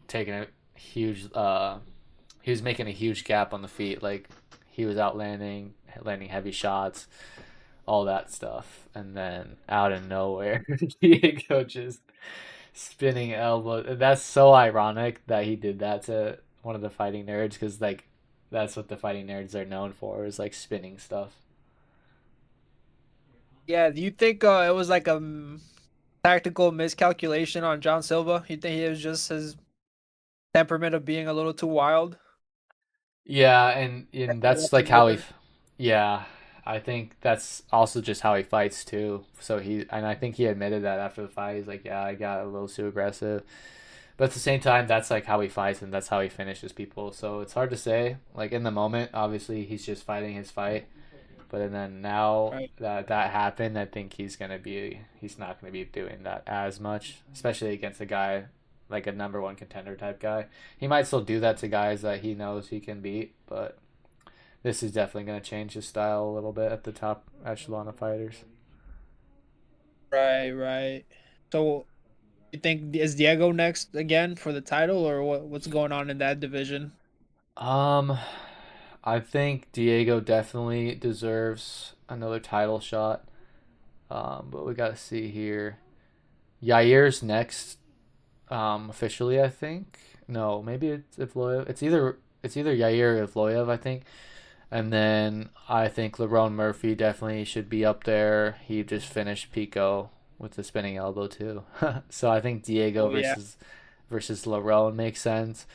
Speaker 1: taking a huge. He was making a huge gap on the feet, like he was landing heavy shots, all that stuff, and then out of nowhere, Diego just spinning elbow. That's so ironic that he did that to one of the fighting nerds because like that's what the fighting nerds are known for is like spinning stuff.
Speaker 2: Yeah, do you think it was like a tactical miscalculation on John Silva? You think it was just his temperament of being a little too wild?
Speaker 1: Yeah, and
Speaker 2: He
Speaker 1: that's
Speaker 2: left
Speaker 1: like
Speaker 2: him
Speaker 1: how he.
Speaker 2: open.
Speaker 1: Yeah, I think that's also just how he fights too. So I think he admitted that after the fight. He's like, yeah, I got a little too aggressive. But at the same time, that's like how he fights and that's how he finishes people. So it's hard to say. Like in the moment, obviously he's just fighting his fight. But then now
Speaker 2: Right.
Speaker 1: that happened, I think he's not gonna be doing that as much, especially against a guy like a number one contender type guy. He might still do that to guys that he knows he can beat, but this is definitely gonna change his style a little bit at the top echelon of fighters.
Speaker 2: Right, right. So you think is Diego next again for the title or what's going on in that division?
Speaker 1: Um, I think Diego definitely deserves another title shot. But we got to see here. Yair's next, officially, I think. No, maybe it's Evloev. It's either Yair or Evloev, I think. And then I think LeBron Murphy definitely should be up there. He just finished Pico with the spinning elbow too. So I think Diego
Speaker 2: Oh yeah,
Speaker 1: versus LeBron makes sense.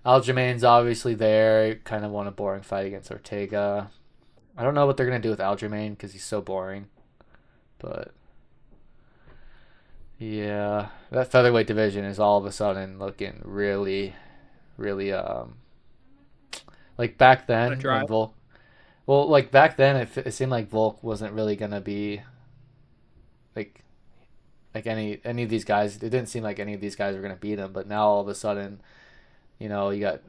Speaker 1: Aljamain's obviously there. Kind of won a boring fight against Ortega. I don't know what they're gonna do with Aljamain because he's so boring. But yeah, that featherweight division is all of a sudden looking really, really like back
Speaker 2: on a
Speaker 1: then when
Speaker 2: drive.
Speaker 1: Volk. Well, like back then, it seemed like Volk wasn't really gonna be like any of these guys. It didn't seem like any of these guys were gonna beat him. But now all of a sudden, you got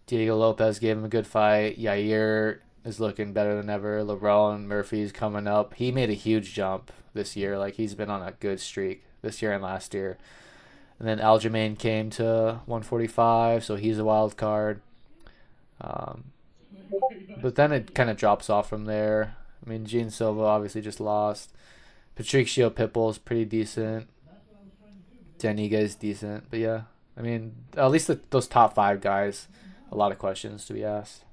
Speaker 1: Diego Lopez gave him a good fight. Yair is looking better than ever. LeBron Murphy's coming up. He made a huge jump this year. Like he's been on a good streak this year and last year. And then Aljamain came to 145, so he's a wild card. Um, but then it kind of drops off from there. I mean, Gene Silva obviously just lost. Patricio Pitbull's pretty decent. Daniga is decent. But yeah, I mean, at least those top five guys, a lot of questions to be asked.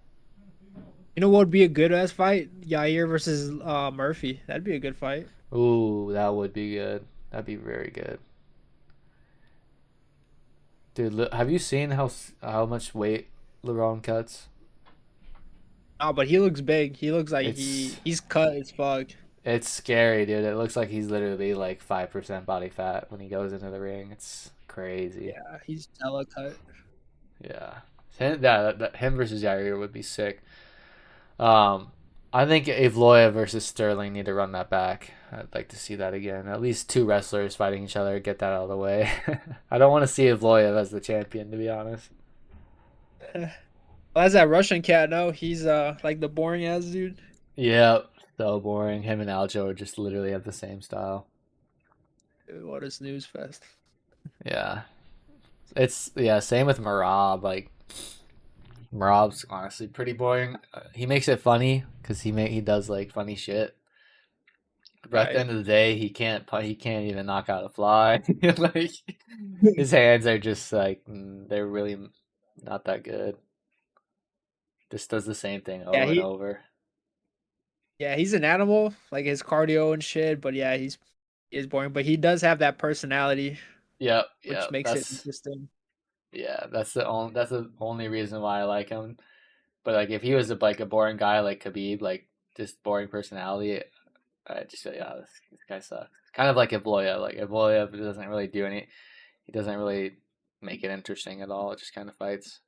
Speaker 2: You know what would be a good ass fight? Yair versus Murphy. That'd be a good fight.
Speaker 1: Ooh, that would be good. That'd be very good. Dude, have you seen how much weight LeBron cuts?
Speaker 2: Oh, but he looks big. He looks like
Speaker 1: It's
Speaker 2: he's cut as fuck.
Speaker 1: it's scary, dude. It looks like he's literally like 5% body fat when he goes into the ring. It's crazy.
Speaker 2: Yeah, he's hella cut.
Speaker 1: Yeah. Him versus Yair would be sick. Um, I think Evloev versus Sterling need to run that back. I'd like to see that again. At least two wrestlers fighting each other, get that out of the way. I don't want to see Evloev as the champion, to be honest.
Speaker 2: Well, that's that Russian cat. No, he's like the boring ass dude.
Speaker 1: Yeah, so boring. Him and Aljo are just literally have the same style.
Speaker 2: Dude, what a snooze fest.
Speaker 1: Yeah, it's yeah. Same with Marab. Like Marab's honestly pretty boring. He makes it funny because he does like funny shit. But at the
Speaker 2: Right.
Speaker 1: end of the day, he can't even knock out a fly. Like his hands are just like they're really not that good. Just does the same thing
Speaker 2: Yeah,
Speaker 1: over and over.
Speaker 2: he's an animal, like his cardio and shit. But yeah, he is boring. But he does have that personality,
Speaker 1: Yep,
Speaker 2: which
Speaker 1: yep.
Speaker 2: makes it interesting.
Speaker 1: That's the only reason why I like him. But like if he was like a boring guy like Khabib, like just boring personality, I just feel yeah, this guy sucks. Kind of like Evloev. Like Evloev doesn't really do any. He doesn't really make it interesting at all. It just kind of fights.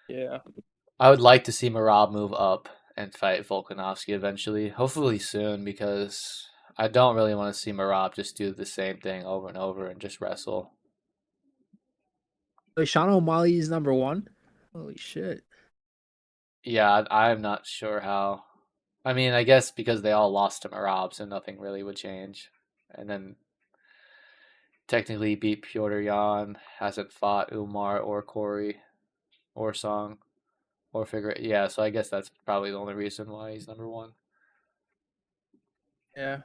Speaker 2: Yeah.
Speaker 1: I would like to see Marab move up and fight Volkanovski eventually, hopefully soon, because I don't really want to see Marab just do the same thing over and over and just wrestle.
Speaker 2: Wait, Sean O'Malley's number one. Holy shit.
Speaker 1: Yeah, I'm not sure how. I mean, I guess because they all lost to Marab, so nothing really would change. And then technically beat Piotr Jan, hasn't fought Umar or Corey or Song or Figure. Yeah, so I guess that's probably the only reason why he's number one.
Speaker 2: Yeah.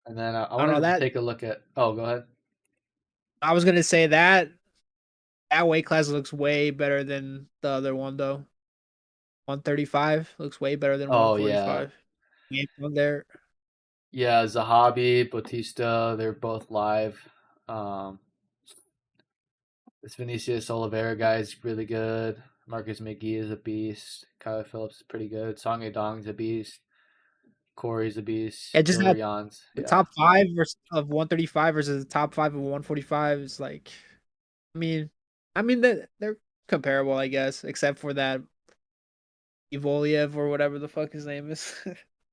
Speaker 1: And then I
Speaker 2: I don't know
Speaker 1: wanted to
Speaker 2: that.
Speaker 1: take a look at. Oh, go ahead.
Speaker 2: I was gonna say that weight class looks way better than the other one though. 135 looks way better than
Speaker 1: Oh yeah,
Speaker 2: 145. Yeah, on there.
Speaker 1: yeah. Zahabi, Bautista, they're both live. Um, this Vinicius Oliveira guy is really good. Marcus McGee is a beast. Kyle Phillips is pretty good. Song Yadong's a beast. Corey's a beast.
Speaker 2: It just
Speaker 1: Piotr
Speaker 2: got
Speaker 1: Jan's,
Speaker 2: the
Speaker 1: yeah.
Speaker 2: top five of 135 versus the top five of 145 is like, I mean, that they're comparable, I guess, except for that Evoliev or whatever the fuck his name is.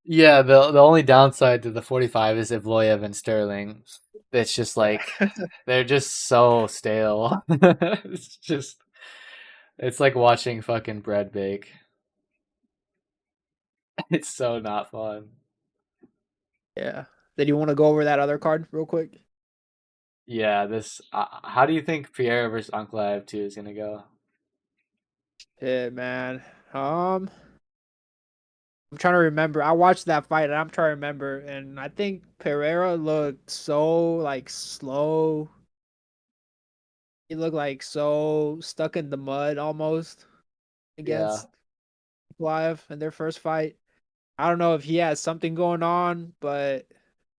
Speaker 1: Yeah, the only downside to the 45 is Evloev and Sterling. It's just
Speaker 2: Yeah.
Speaker 1: like they're just so stale. It's like watching fucking bread bake. It's so not fun.
Speaker 2: Yeah. Did you want to go over that other card real quick?
Speaker 1: Yeah, this. How do you think Pierre versus Ankalaev 2 is gonna go?
Speaker 2: Yeah, man. Um, I'm trying to remember. I watched that fight and I'm trying to remember, and I think Pereira looked so like slow. He looked like so stuck in the mud almost
Speaker 1: Yeah,
Speaker 2: against Live in their first fight. I don't know if he has something going on, but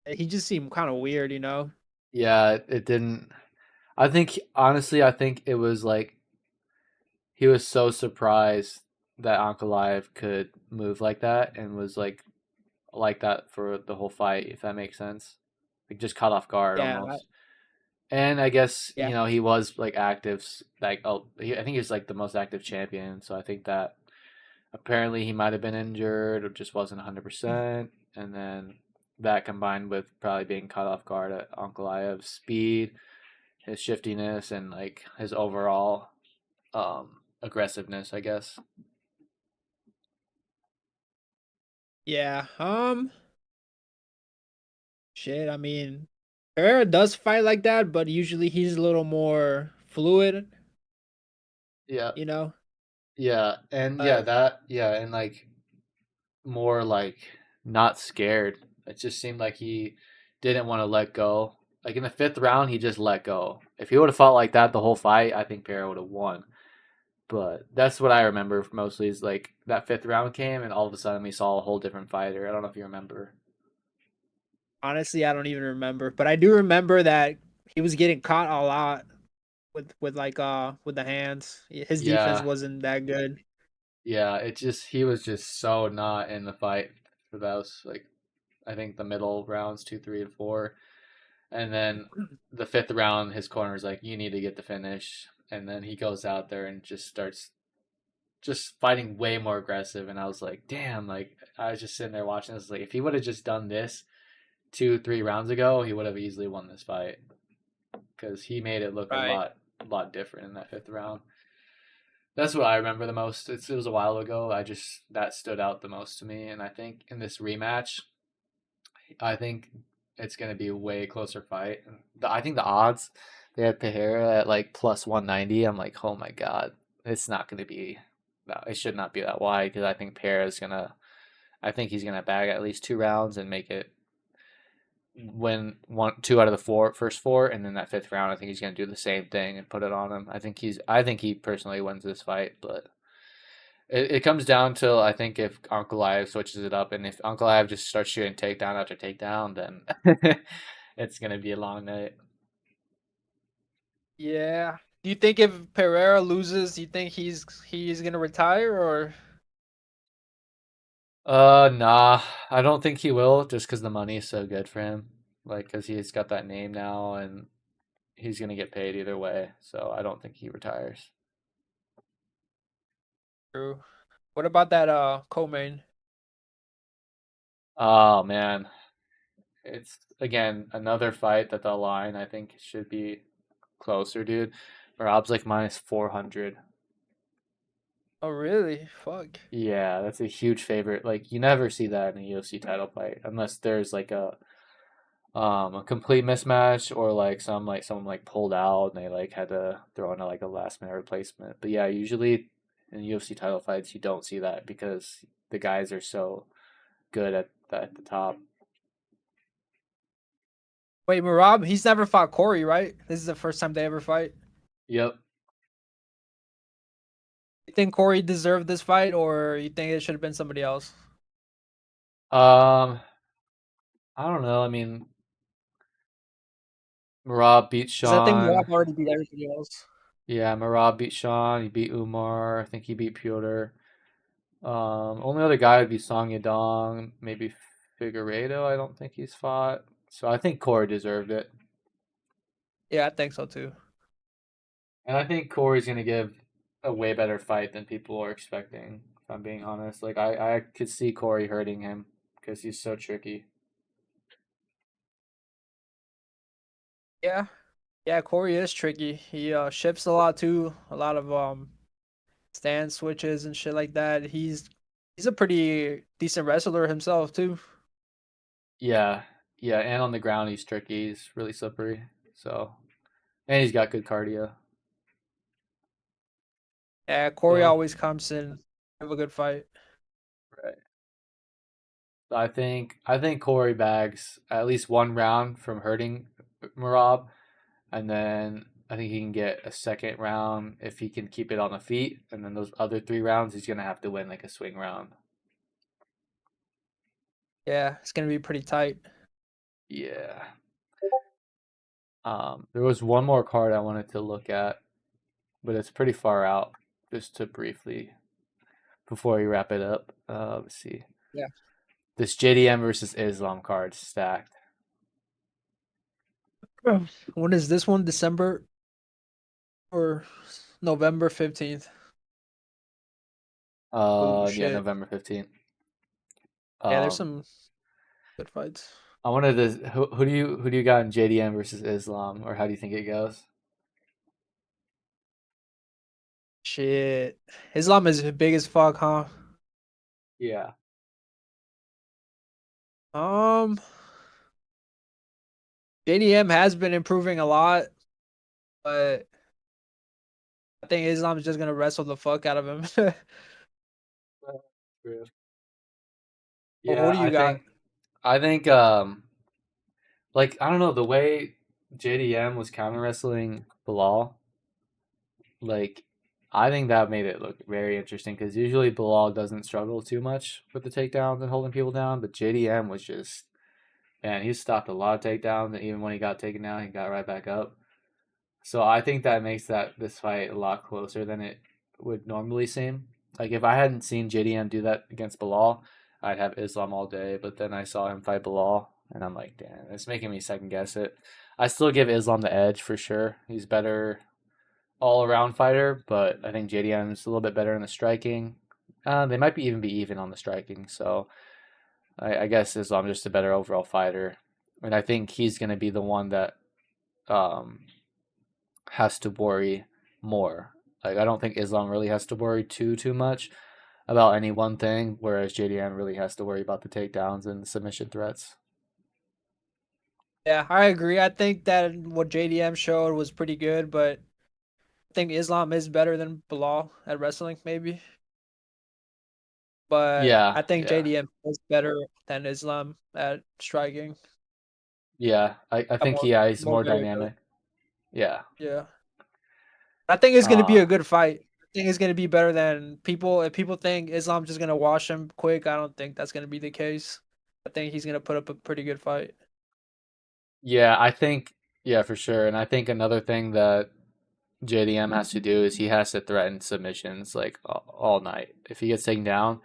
Speaker 2: he just seemed kind of weird, you know?
Speaker 1: yeah. It didn't. I think honestly, I think it was like he was so surprised that Ankalaev could move like that and was like that for the whole fight, if that makes sense. Like just caught off guard
Speaker 2: Yeah,
Speaker 1: almost. And I guess
Speaker 2: yeah.
Speaker 1: he was like active, like I think he was like the most active champion. So I think that apparently he might have been injured or just wasn't 100%. And then that combined with probably being caught off guard at Ankalaev's speed, his shiftiness, and like his overall aggressiveness, I guess.
Speaker 2: Yeah. Shit, I mean, Pereira does fight like that, but usually he's a little more fluid,
Speaker 1: Yeah,
Speaker 2: you know?
Speaker 1: yeah, and yeah,
Speaker 2: But
Speaker 1: that yeah, and like more like not scared. It just seemed like he didn't want to let go. Like in the fifth round, he just let go. If he would have fought like that the whole fight, I think Pereira would have won. But that's what I remember mostly is like that fifth round came and all of a sudden we saw a whole different fighter. I don't know if you remember.
Speaker 2: honestly, I don't even remember. But I do remember that he was getting caught a lot with like with the hands. His defense
Speaker 1: Yeah,
Speaker 2: wasn't that good.
Speaker 1: yeah. It just he was just so not in the fight for those like I think the middle rounds 2, 3, and 4, and then the fifth round his corner's like you need to get the finish, and then he goes out there and just starts just fighting way more aggressive, and I was like damn, like I was just sitting there watching this like if he would have just done this 2, 3 rounds ago he would have easily won this fight because he made it look
Speaker 2: Right.
Speaker 1: a lot different in that fifth round. That's what I remember the most. It was a while ago. I just that stood out the most to me, and I think in this rematch, I think it's going to be a way closer fight. I think the odds they had Pereira at like plus 190. I'm like, oh my god, it's not going to be. No, it should not be that wide because I think Pereira's gonna. I think he's gonna bag at least 2 rounds and make it win one, 2 out of the first four, and then that fifth round, I think he's gonna do the same thing and put it on him. I think he personally wins this fight, but it comes down to I think if Uncle Ive switches it up, and if Uncle Ive just starts shooting takedown after takedown, then it's gonna be a long night.
Speaker 2: Yeah. Do you think if Pereira loses, do you think he's gonna retire or
Speaker 1: Nah, I don't think he will, just because the money is so good for him. Like, because he's got that name now, and he's gonna get paid either way. So I don't think he retires.
Speaker 2: true? What about that co-main?
Speaker 1: Oh man, it's again another fight that the line I think should be closer, dude. Rob's like minus 400.
Speaker 2: Oh really? Fuck.
Speaker 1: Yeah, that's a huge favorite. Like you never see that in a UFC title fight unless there's like a complete mismatch or like someone like pulled out and they like had to throw in like a last minute replacement. But yeah, usually in UFC title fights you don't see that because the guys are so good at the top.
Speaker 2: Wait, Marab, he's never fought Corey, right? This is the first time they ever fight.
Speaker 1: Yep.
Speaker 2: You think Corey deserved this fight, or you think it should have been somebody else?
Speaker 1: Um, I don't know. I mean, Marab beat
Speaker 2: Because I think
Speaker 1: Sean.
Speaker 2: Marab already beat everybody else.
Speaker 1: Yeah, Marab beat Sean. He beat Umar. I think he beat Piotr. Only other guy would be Song Yadong, maybe Figueiredo. I don't think he's fought. So I think Corey deserved it.
Speaker 2: Yeah, I think so too.
Speaker 1: And I think Corey's gonna give a way better fight than people are expecting, if I'm being honest. Like I could see Corey hurting him because he's so tricky.
Speaker 2: Yeah, yeah, Corey is tricky. He ships a lot too. A lot of stand switches and shit like that. He's a pretty decent wrestler himself too.
Speaker 1: Yeah, yeah, and on the ground he's tricky. He's really slippery. So, and he's got good cardio.
Speaker 2: Yeah, Corey
Speaker 1: So,
Speaker 2: always comes in have a good fight.
Speaker 1: right. I think Corey bags at least one round from hurting Marab, and then I think he can get a second round if he can keep it on the feet, and then those other 3 rounds he's gonna have to win like a swing round.
Speaker 2: Yeah, it's gonna be pretty tight.
Speaker 1: Yeah. There was one more card I wanted to look at, but it's pretty far out. Just to briefly before we wrap it up. Let's see.
Speaker 2: Yeah.
Speaker 1: This JDM versus Islam card stacked.
Speaker 2: When is this one? December or November 15th? Oh
Speaker 1: Yeah,
Speaker 2: shit.
Speaker 1: November 15th.
Speaker 2: Yeah, there's
Speaker 1: Um,
Speaker 2: some good fights.
Speaker 1: I wanted to. Who do you got in JDM versus Islam, or how do you think it goes?
Speaker 2: Shit. Islam is big as fuck, huh?
Speaker 1: Yeah.
Speaker 2: Um, JDM has been improving a lot, but I think Islam is just gonna wrestle the fuck out of him.
Speaker 1: True.
Speaker 2: Well, who
Speaker 1: Yeah,
Speaker 2: do
Speaker 1: I
Speaker 2: you got?
Speaker 1: think I think like I don't know the way JDM was counter wrestling Bilal, like I think that made it look very interesting because usually Bilal doesn't struggle too much with the takedowns and holding people down, but JDM was just and he stopped a lot of takedowns, and even when he got taken down, he got right back up. So I think that makes that this fight a lot closer than it would normally seem. Like if I hadn't seen JDM do that against Bilal, I'd have Islam all day. But then I saw him fight Bilal, and I'm like, damn, it's making me second guess it. I still give Islam the edge for sure. He's better all around fighter, but I think JDM's a little bit better in the striking. They might be even on the striking. So I guess Islam just a better overall fighter, and I think he's going to be the one that um, has to worry more. Like I don't think Islam really has to worry too much about any one thing, whereas JDM really has to worry about the takedowns and the submission threats.
Speaker 2: Yeah, I agree. I think that what JDM showed was pretty good, but I think Islam is better than Bilal at wrestling, maybe. But
Speaker 1: Yeah,
Speaker 2: I think
Speaker 1: yeah,
Speaker 2: JDM is better than Islam at striking.
Speaker 1: yeah. I
Speaker 2: Got
Speaker 1: think yeah, he's
Speaker 2: more
Speaker 1: more
Speaker 2: variability.
Speaker 1: dynamic. Yeah.
Speaker 2: Yeah. I think it's gonna be
Speaker 1: Uh
Speaker 2: a good fight. I think it's gonna be better than people. If people think Islam's just gonna wash him quick, I don't think that's gonna be the case. I think he's gonna put up a pretty good fight.
Speaker 1: yeah, I think yeah, for sure. And I think another thing that JDM has to do is he has to threaten submissions like all night. If he gets taken down,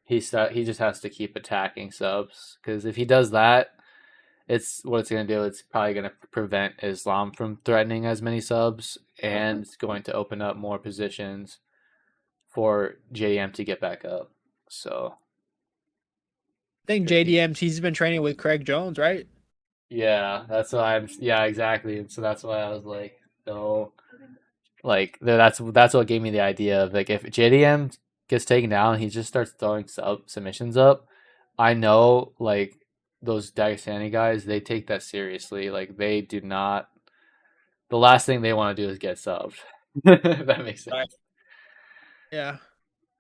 Speaker 1: he just has to keep attacking subs because if he does that, it's what it's going to do. It's probably going to prevent Islam from threatening as many subs, and it's going to open up more positions for JDM to get back up. So
Speaker 2: I think
Speaker 1: tricky.
Speaker 2: He's been training with Craig Jones, right?
Speaker 1: Yeah, that's why I'm. Yeah, exactly. And so that's why I was like, no, like that's what gave me the idea of like if JDM gets taken down, he just starts throwing submissions up. I know like those Dagestani guys, they take that seriously. Like they do not. The last thing they want to do is get subbed. If that makes
Speaker 2: Right.
Speaker 1: sense.
Speaker 2: Yeah.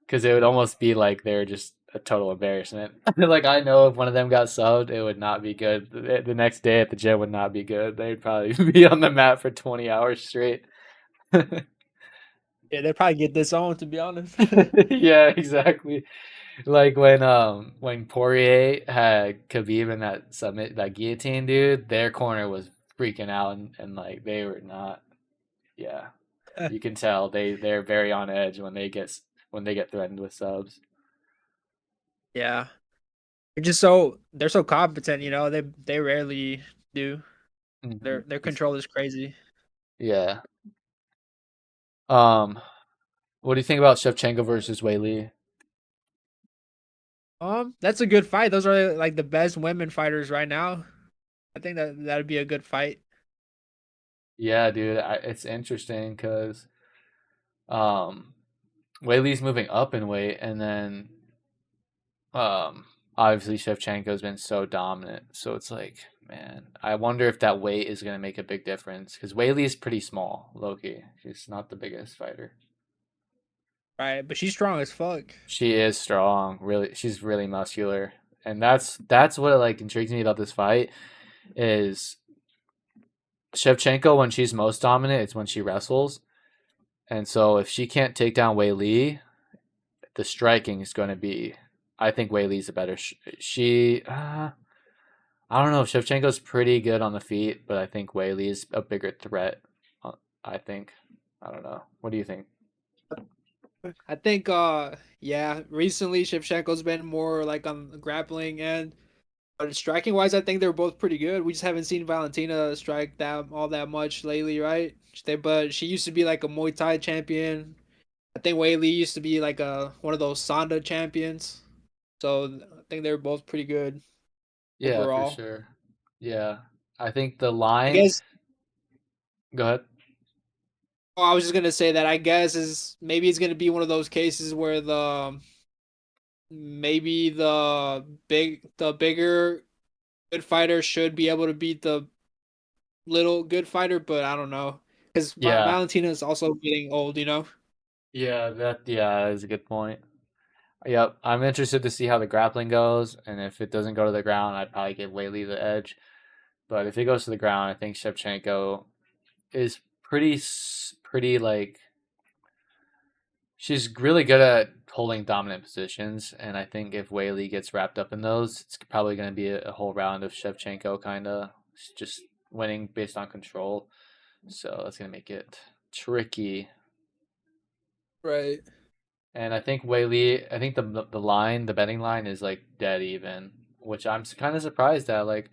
Speaker 1: Because it would almost be like they're just a total embarrassment. Like I know if one of them got subbed, it would not be good. The next day at the gym would not be good. They'd probably be on the mat for 20 hours straight.
Speaker 2: Yeah, they probably get this on to be honest.
Speaker 1: Yeah, exactly. Like when Poirier had Khabib in that guillotine, dude, their corner was freaking out and like they were not. Yeah, you can tell they're very on edge when they get threatened with subs.
Speaker 2: Yeah. They're so competent, you know. They rarely do. Their control is crazy.
Speaker 1: Yeah. Um, what do you think about Shevchenko versus Wei Li?
Speaker 2: That's a good fight. Those are like the best women fighters right now. I think that that'd be a good fight.
Speaker 1: Yeah, dude, it's interesting because um, Wei Li's moving up in weight, and then um, obviously Shevchenko's been so dominant. So it's like, man, I wonder if that weight is going to make a big difference because Weili is pretty small, Loki. She's not the biggest fighter.
Speaker 2: right? But she's strong as fuck.
Speaker 1: She is strong, really. She's really muscular, and that's what like intrigues me about this fight is Shevchenko when she's most dominant. It's when she wrestles, and so if she can't take down Weili, the striking is going to be. I think Weili's a better. She. I don't know. Shevchenko's pretty good on the feet, but I think Weili is a bigger threat. I think. I don't know. What do you think?
Speaker 2: I think yeah, recently Shevchenko's been more like on the grappling end. But striking wise, I think they're both pretty good. We just haven't seen Valentina strike that all that much lately, right? But she used to be like a Muay Thai champion. I think Weili used to be like a one of those Sonda champions. So I think they're both pretty good
Speaker 1: Yeah, for
Speaker 2: overall.
Speaker 1: sure. Yeah, I think the
Speaker 2: I
Speaker 1: line.
Speaker 2: guess
Speaker 1: Go ahead.
Speaker 2: oh, I was just gonna say that I guess is maybe it's gonna be one of those cases where the maybe the bigger good fighter should be able to beat the little good fighter, but I don't know because
Speaker 1: Yeah,
Speaker 2: Valentina is also getting old, you know.
Speaker 1: yeah is a good point. Yep, I'm interested to see how the grappling goes, and if it doesn't go to the ground, I'd probably give Weili the edge. But if it goes to the ground, I think Shevchenko is pretty like she's really good at holding dominant positions, and I think if Weili gets wrapped up in those, it's probably going to be a whole round of Shevchenko kind of just winning based on control. So that's going to make it tricky.
Speaker 2: Right.
Speaker 1: And I think Weili, I think the line, the betting line is like dead even, which I'm kind of surprised at. Like,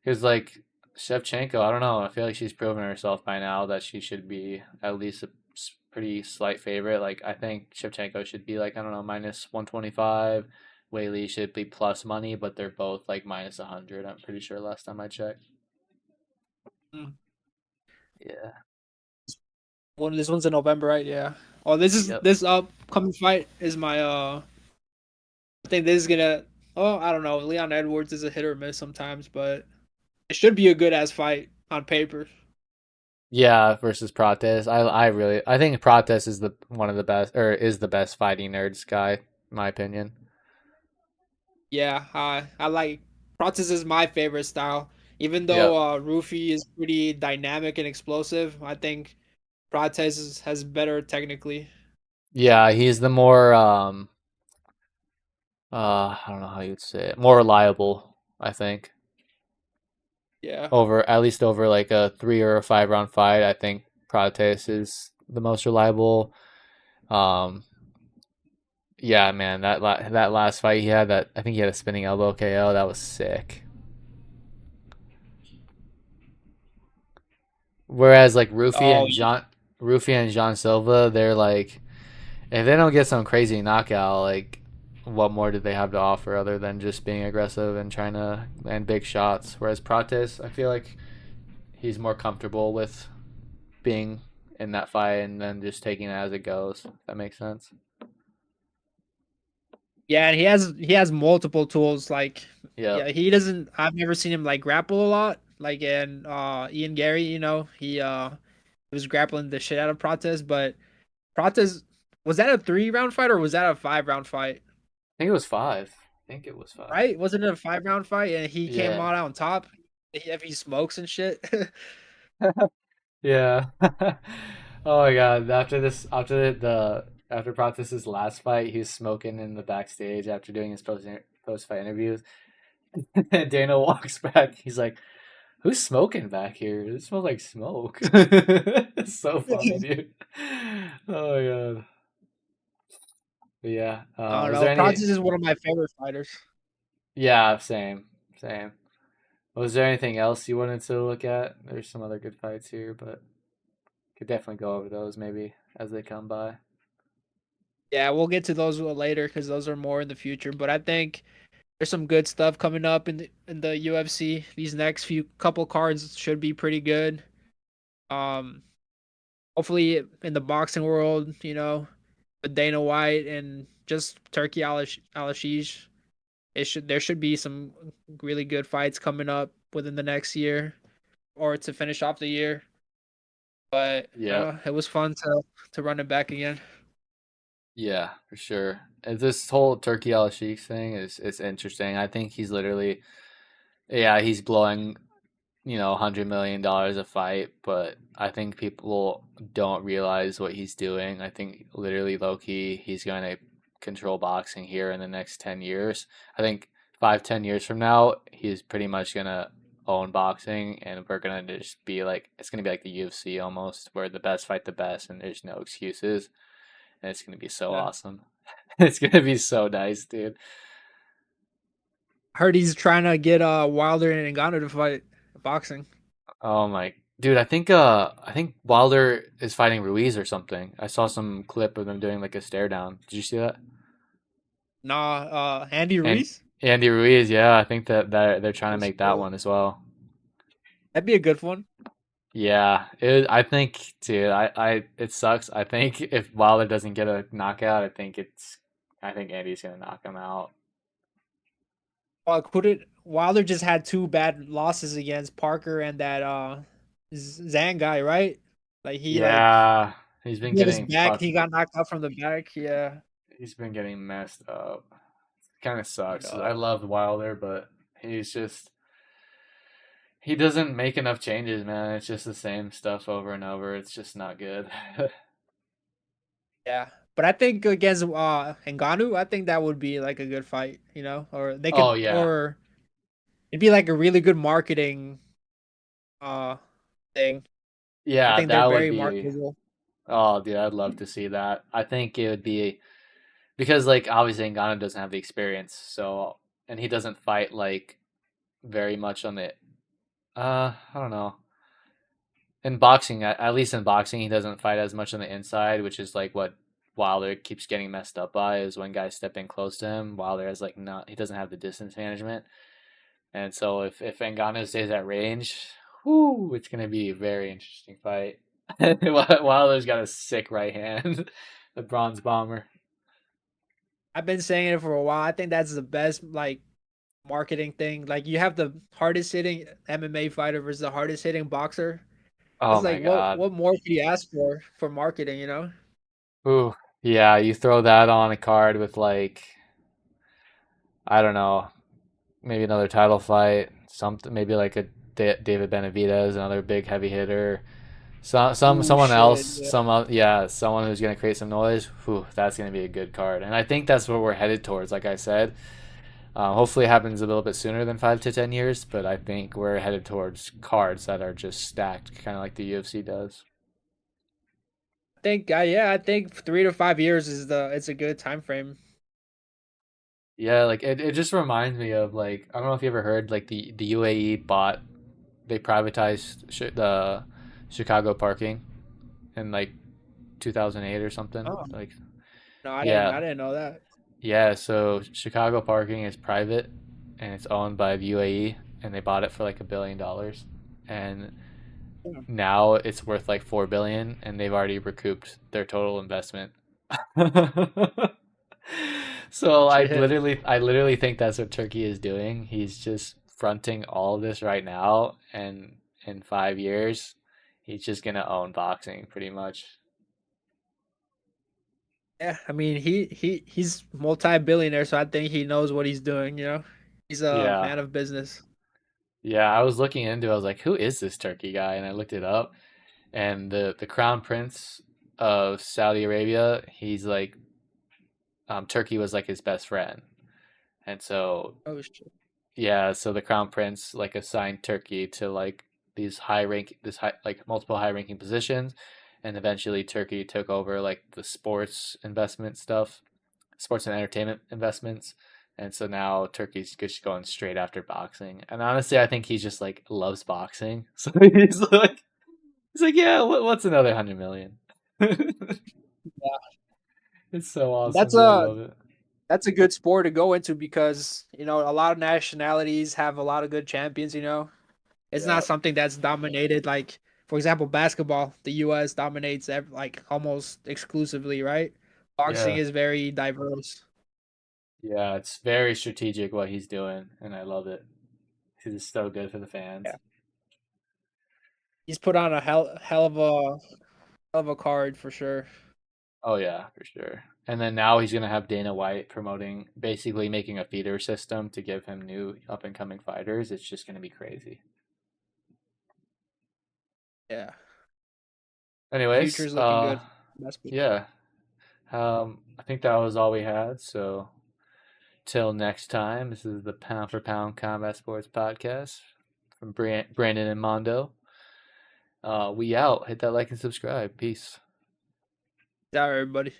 Speaker 1: because like Shevchenko, I don't know. I feel like she's proven herself by now that she should be at least a pretty slight favorite. Like, I think Shevchenko should be like I don't know -125. Weili should be plus money, but they're both like -100. I'm pretty sure last time I checked.
Speaker 2: Mm.
Speaker 1: Yeah.
Speaker 2: One this one's in November, right? Yeah. Oh, this is
Speaker 1: Yep.
Speaker 2: this upcoming fight is my I think this is gonna. Oh, I don't know. Leon Edwards is a hit or miss sometimes, but it should be a good ass fight on paper.
Speaker 1: Yeah, versus Prates. I think Prates is the one of the best or is the best fighting nerds guy, in my opinion.
Speaker 2: Yeah, I like Protes is my favorite style. Even though
Speaker 1: Yep.
Speaker 2: Rufy is pretty dynamic and explosive, I think has better technically.
Speaker 1: Yeah, he's the more I don't know how you'd say it. More reliable, I think.
Speaker 2: Yeah.
Speaker 1: Over at least over like a 3 or a 5 round fight, I think Prates is the most reliable. Um yeah, man, that last fight he had that I think he had a spinning elbow KO, that was sick. Whereas like
Speaker 2: Oh,
Speaker 1: Rufy and John Silva, they're like if they don't get some crazy knockout, like what more did they have to offer other than just being aggressive and trying to land big shots? Whereas Prates, I feel like he's more comfortable with being in that fight and then just taking it as it goes. If that makes sense.
Speaker 2: yeah, and he has multiple tools. Like,
Speaker 1: Yep.
Speaker 2: yeah, he doesn't. I've never seen him like grapple a lot. Like in Ian Gary, he was grappling the shit out of Prates, but Prates was that a 3 round fight or was that a 5 round fight?
Speaker 1: I think it was five. I think it was five.
Speaker 2: Right? Wasn't it a 5 round fight and he came
Speaker 1: Yeah.
Speaker 2: out on top? If he smokes and shit.
Speaker 1: Yeah. Oh my god. After Protes's last fight, he's smoking in the backstage after doing his post fight interviews. And Dana walks back. He's like, "Who's smoking back here? It smells like smoke." It's so funny, dude. Oh my god. But yeah.
Speaker 2: I don't
Speaker 1: Was
Speaker 2: know.
Speaker 1: there
Speaker 2: Prates
Speaker 1: any?
Speaker 2: is one of my favorite fighters.
Speaker 1: Yeah, same, same. Was there anything else you wanted to look at? There's some other good fights here, but could definitely go over those maybe as they come by.
Speaker 2: Yeah, we'll get to those later because those are more in the future. But I think there's some good stuff coming up in the UFC. These next few couple cards should be pretty good. Um, hopefully in the boxing world, with Dana White and just Turkey Al Ashish. there should be some really good fights coming up within the next year or to finish off the year. But
Speaker 1: Yeah.
Speaker 2: it was fun to run it back again.
Speaker 1: Yeah, for sure. And this whole Turkey Al Sheikh thing is interesting. I think he's literally, yeah, he's blowing, $100 million a fight, but I think people don't realize what he's doing. I think literally low key, he's going to control boxing here in the next 10 years. I think 5, 10 years from now, he's pretty much going to own boxing, and we're going to just be like, it's going to be like the UFC almost, where the best fight the best, and there's no excuses. And it's going to be so
Speaker 2: Yeah.
Speaker 1: awesome. It's going to be so nice, dude.
Speaker 2: I heard he's trying to get Wilder and Ngannou to fight boxing.
Speaker 1: Oh my dude, I think Wilder is fighting Ruiz or something. I saw some clip of them doing like a stare down. Did you see that?
Speaker 2: Nah, Andy
Speaker 1: And
Speaker 2: Ruiz.
Speaker 1: Andy Ruiz, yeah, I think that they're trying to
Speaker 2: That's
Speaker 1: make that
Speaker 2: cool.
Speaker 1: one as well.
Speaker 2: That'd be a good one.
Speaker 1: Yeah, I think, dude, it sucks. I think if Wilder doesn't get a knockout, I think Andy's gonna knock him out.
Speaker 2: Could it? Wilder just had two bad losses against Parker and that Zhang guy, right? Like
Speaker 1: Yeah, he's been
Speaker 2: he hit his
Speaker 1: getting
Speaker 2: back.
Speaker 1: fucked.
Speaker 2: He got knocked out from the back. Yeah.
Speaker 1: He's been getting messed up. Kind of sucks. I
Speaker 2: Yeah.
Speaker 1: love Wilder, but he's just he doesn't make enough changes, man. It's just the same stuff over and over. It's just not good.
Speaker 2: Yeah. But I think against Ngannou, I think that would be like a good fight, or they
Speaker 1: Oh
Speaker 2: could,
Speaker 1: yeah.
Speaker 2: or it'd be like a really good marketing uh thing. I
Speaker 1: Yeah,
Speaker 2: think they're
Speaker 1: that would
Speaker 2: very
Speaker 1: be
Speaker 2: marketable.
Speaker 1: oh dude, I'd love to see that. I think it would be because like obviously Ngannou doesn't have the experience, so and he doesn't fight like very much on the I don't know. In boxing, at least in boxing, he doesn't fight as much on the inside, which is like what Wilder keeps getting messed up by is when guys step in close to him. Wilder has like not he doesn't have the distance management. And so if Ngannou stays at range, whoo, it's gonna be a very interesting fight. Wilder's got a sick right hand, the bronze bomber.
Speaker 2: I've been saying it for a while. I think that's the best like marketing thing. Like you have the hardest hitting MMA fighter versus the hardest hitting boxer.
Speaker 1: Oh
Speaker 2: It's
Speaker 1: my
Speaker 2: like
Speaker 1: god.
Speaker 2: what more could you ask for marketing,
Speaker 1: Ooh, yeah, you throw that on a card with like I don't know, maybe another title fight, something maybe like a David Benavidez, another big heavy hitter.
Speaker 2: Oh
Speaker 1: Someone else,
Speaker 2: shit, yeah.
Speaker 1: yeah, someone who's gonna create some noise. Whew, that's gonna be a good card, and I think that's what we're headed towards. Like I said, hopefully it happens a little bit sooner than 5 to 10 years, but I think we're headed towards cards that are just stacked, kind of like the UFC does.
Speaker 2: I think 3 to 5 years it's a good time frame.
Speaker 1: Yeah, like it just reminds me of like I don't know if you ever heard like the UAE bought they privatized the Chicago parking in like 2008 or something.
Speaker 2: Oh
Speaker 1: Like
Speaker 2: no,
Speaker 1: yeah,
Speaker 2: I didn't know that.
Speaker 1: yeah, so Chicago parking is private and it's owned by the UAE and they bought it for like $1 billion and
Speaker 2: Yeah.
Speaker 1: now it's worth like 4 billion and they've already recouped their total investment. So
Speaker 2: Shit.
Speaker 1: I literally think that's what Turkey is doing. He's just fronting all of this right now and in 5 years he's just gonna own boxing pretty much.
Speaker 2: Yeah, I mean he's multi-billionaire, so I think he knows what he's doing. He's a
Speaker 1: Yeah.
Speaker 2: man of business.
Speaker 1: Yeah, I was looking into it, I was like, who is this Turkey guy? And I looked it up and the crown prince of Saudi Arabia, he's like Turkey was like his best friend. And so
Speaker 2: Oh shit.
Speaker 1: yeah, so the crown prince like assigned Turkey to like this high like multiple high ranking positions and eventually Turkey took over like the sports investment stuff, sports and entertainment investments. And so now Turkey's just going straight after boxing. And honestly, I think he just like loves boxing. So he's like, yeah, what's another 100 million? It's so awesome,
Speaker 2: That's
Speaker 1: dude. I
Speaker 2: a
Speaker 1: love it.
Speaker 2: that's a good sport to go into because a lot of nationalities have a lot of good champions. It's
Speaker 1: Yeah,
Speaker 2: not something that's dominated like, for example, basketball. The U.S. dominates like almost exclusively, right? Boxing
Speaker 1: yeah,
Speaker 2: is very diverse.
Speaker 1: Yeah, it's very strategic what he's doing, and I love it. He's so good for the
Speaker 2: Yeah,
Speaker 1: fans.
Speaker 2: he's put on a hell of a card for sure.
Speaker 1: Oh yeah, for sure. And then now he's gonna have Dana White promoting, basically making a feeder system to give him new up and coming fighters. It's just gonna be crazy.
Speaker 2: Yeah,
Speaker 1: Anyways,
Speaker 2: future's looking good. That's good.
Speaker 1: yeah, I think that was all we had. So till next time, this is the Pound for Pound Combat Sports Podcast from Brandon and Mondo. We out. Hit that like and subscribe. Peace.
Speaker 2: All right, everybody.